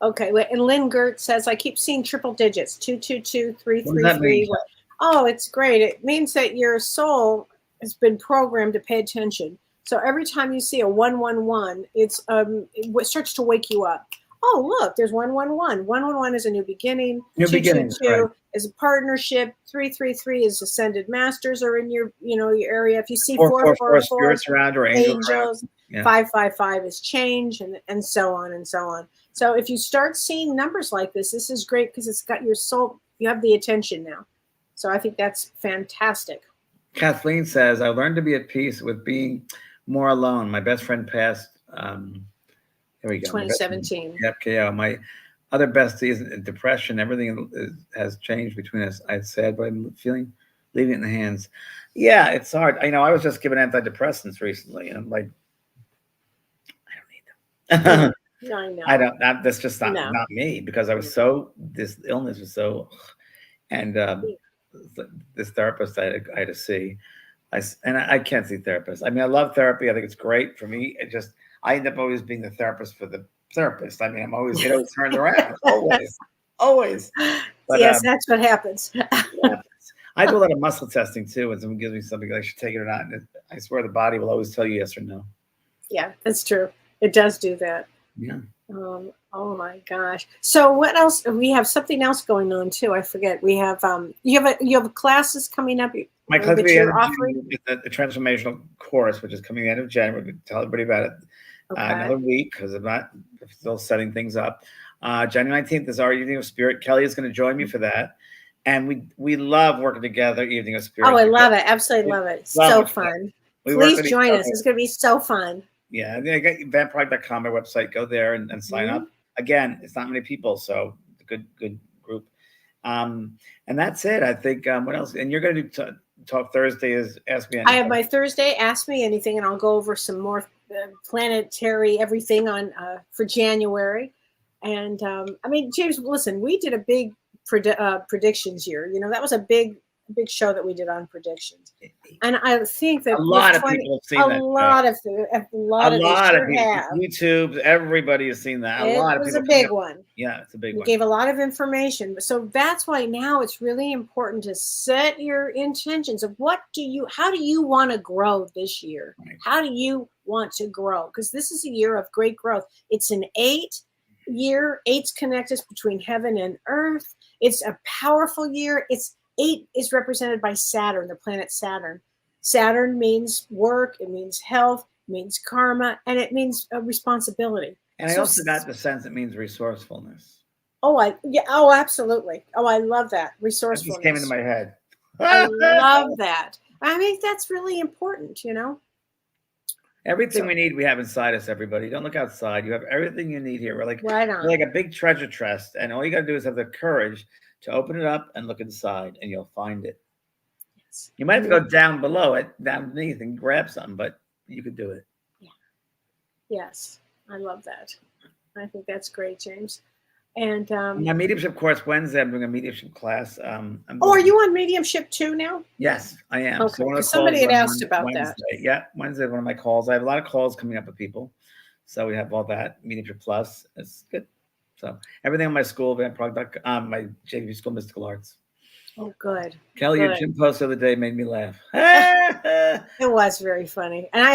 Speaker 4: Okay. And Lynn Gert says, I keep seeing triple digits, 222, 333. Oh, it's great. It means that your soul has been programmed to pay attention. So every time you see a 111, it starts to wake you up. Oh, look, there's 111. 111 is a new beginning. 222 is a partnership. 333 is ascended masters are in your area. If you see 444,
Speaker 2: spirits around or angels.
Speaker 4: 555 is change, and so on and so on. So if you start seeing numbers like this is great because it's got your soul. You have the attention now. So I think that's fantastic.
Speaker 2: Kathleen says, I learned to be at peace with being more alone. My best friend passed. Here we go.
Speaker 4: 2017.
Speaker 2: Yep. Yeah. My other bestie is in depression. Everything has changed between us. I'm sad, but I'm leaving it in the hands. Yeah, it's hard. I was just given antidepressants recently, and I'm like, I don't need them.
Speaker 4: No, I know.
Speaker 2: I don't. That's just not me because I was this illness was so, and this therapist I had to see, I can't see therapists. I mean, I love therapy. I think it's great for me. I end up always being the therapist for the therapist. I mean, I'm always turned around. Always. But,
Speaker 4: yes, that's what happens.
Speaker 2: I do a lot of muscle testing too. When someone gives me something, I should take it or not. And I swear the body will always tell you yes or no.
Speaker 4: Yeah, that's true. It does do that.
Speaker 2: Yeah.
Speaker 4: Oh my gosh. So what else? We have something else going on too. I forget. We have you have classes coming up.
Speaker 2: My class you're offering the transformational course, which is coming the end of January. We're going to tell everybody about it. another week because I'm still setting things up. January 19th is our Evening of Spirit. Kellee is going to join me for that. And we love working together, Evening of Spirit.
Speaker 4: Oh, I love it. Absolutely love it. So fun. Please join us. It's going to be so fun.
Speaker 2: Yeah. Eventbrite.com, my website. Go there and sign up. Again, it's not many people, so good group. And that's it. I think, what else? And you're going to talk Thursday is Ask Me Anything.
Speaker 4: I have my Thursday, Ask Me Anything, and I'll go over some more planetary everything on for January. And I mean, James, listen, we did a big predictions year. You know, that was a big show that we did on predictions. And I think that
Speaker 2: a lot of people have seen that.
Speaker 4: A lot of people.
Speaker 2: YouTube, everybody has seen that.
Speaker 4: It was a big one.
Speaker 2: Yeah, it's a big one.
Speaker 4: We gave a lot of information. So that's why now it's really important to set your intentions of how do you want to grow this year? Right. How do you want to grow? Because this is a year of great growth. It's an 8 year. 8's connected between heaven and earth. It's a powerful year. 8 is represented by Saturn, the planet Saturn. Saturn means work, it means health, it means karma, and it means responsibility.
Speaker 2: And I also got the sense it means resourcefulness.
Speaker 4: Oh, absolutely. Oh, I love that. Resourcefulness.
Speaker 2: That just came into my head.
Speaker 4: I love that. I mean, that's really important, you know.
Speaker 2: Everything we need, we have inside us, everybody. Don't look outside. You have everything you need here. We're like a big treasure chest. And all you got to do is have the courage to open it up and look inside, and you'll find it. Yes. You might have to go down below it, down beneath, and grab something, but you could do it.
Speaker 4: Yeah. Yes. I love that. I think that's great, James. And
Speaker 2: my mediumship course Wednesday, I'm doing a mediumship class.
Speaker 4: Are you on mediumship too now?
Speaker 2: Yes, I am.
Speaker 4: Okay. So somebody had asked about
Speaker 2: Wednesday.
Speaker 4: that.
Speaker 2: Yeah, Wednesday is one of my calls. I have a lot of calls coming up with people, so we have all that mediumship plus. It's good. So everything on my school, eventprog.com, my JV school, Mystical Arts.
Speaker 4: Oh, good.
Speaker 2: Kellee, your gym post the other day made me laugh.
Speaker 4: It was very funny. And I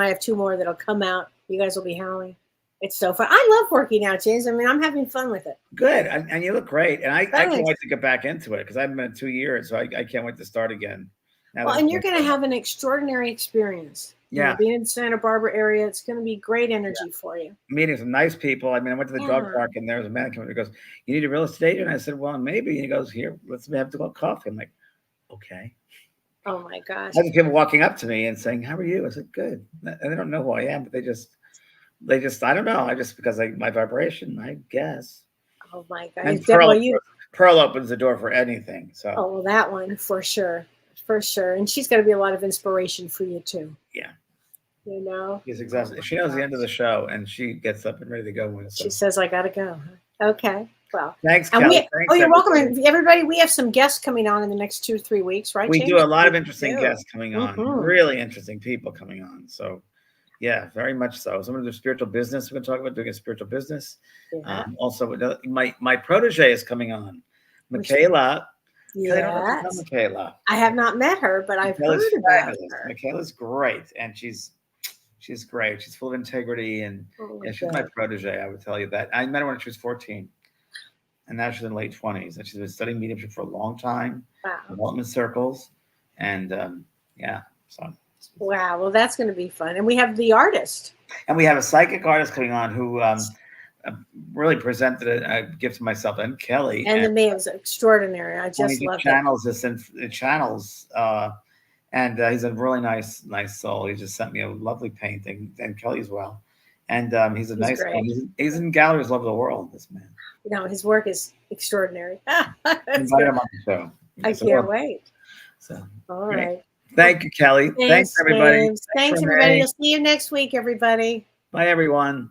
Speaker 4: have 2 more that'll come out. You guys will be howling. It's so fun. I love working out, James. I mean, I'm having fun with it.
Speaker 2: Good. And you look great. And I can't wait to get back into it because I haven't been in 2 years. So I can't wait to start again.
Speaker 4: And you're going to have an extraordinary experience.
Speaker 2: Yeah.
Speaker 4: Being in the Santa Barbara area, it's going to be great energy for you.
Speaker 2: Meeting some nice people. I mean, I went to the dog park and there was a man coming who goes, "You need a real estate agent?" I said, "Well, maybe." And he goes, "Here, let's have to go coffee." I'm like, okay.
Speaker 4: Oh my gosh.
Speaker 2: I had people walking up to me and saying, "How are you?" I said, "Good." And they don't know who I am, but they just, I don't know. Because my vibration, I guess.
Speaker 4: Oh my God.
Speaker 2: And Pearl opens the door for anything. So.
Speaker 4: Oh, well, that one for sure. For sure. And she's got to be a lot of inspiration for you too.
Speaker 2: Yeah.
Speaker 4: You know?
Speaker 2: She's exhausted. She knows the end of the show and she gets up and ready to go. When
Speaker 4: she says, "I got to go." Okay. Well,
Speaker 2: thanks, Kellee.
Speaker 4: You're welcome. Everybody, we have some guests coming on in the next 2 or 3 weeks, right?
Speaker 2: We
Speaker 4: James?
Speaker 2: do a lot of interesting guests coming on. Really interesting people coming on. So, yeah, very much so. Some of the spiritual business we're going to talk about, doing a spiritual business. Yeah. Also, my protege is coming on, Michaela.
Speaker 4: Yeah,
Speaker 2: Michaela.
Speaker 4: I have not met her, but I've heard about her.
Speaker 2: Michaela's great, and she's great. She's full of integrity, and she's my protege. I would tell you that. I met her when she was 14, and now she's in late 20s, and she's been studying mediumship for a long time.
Speaker 4: Wow.
Speaker 2: Development circles, and so.
Speaker 4: Wow, well, that's going to be fun, and we have the artist,
Speaker 2: and we have a psychic artist coming on who really presented a gift to myself and Kellee.
Speaker 4: And the man was extraordinary. I just love
Speaker 2: it. Channels, and he's a really nice soul. He just sent me a lovely painting, and Kellee as well. And he's a nice guy. He's in galleries all over the world, this man.
Speaker 4: You know, his work is extraordinary.
Speaker 2: Invite him on the show.
Speaker 4: I can't wait.
Speaker 2: So,
Speaker 4: all right.
Speaker 2: Thank you, Kellee. Thanks everybody.
Speaker 4: Thanks, everybody. We'll see you next week, everybody.
Speaker 2: Bye, everyone.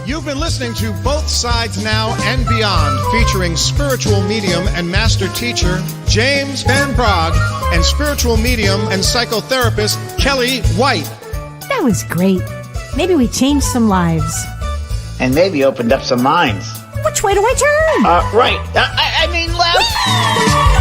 Speaker 5: You've been listening to Both Sides Now and Beyond, featuring spiritual medium and master teacher James Van Praagh and spiritual medium and psychotherapist Kellee White.
Speaker 1: That was great. Maybe we changed some lives.
Speaker 6: And maybe opened up some minds.
Speaker 1: Which way do I turn?
Speaker 6: Right. I mean left.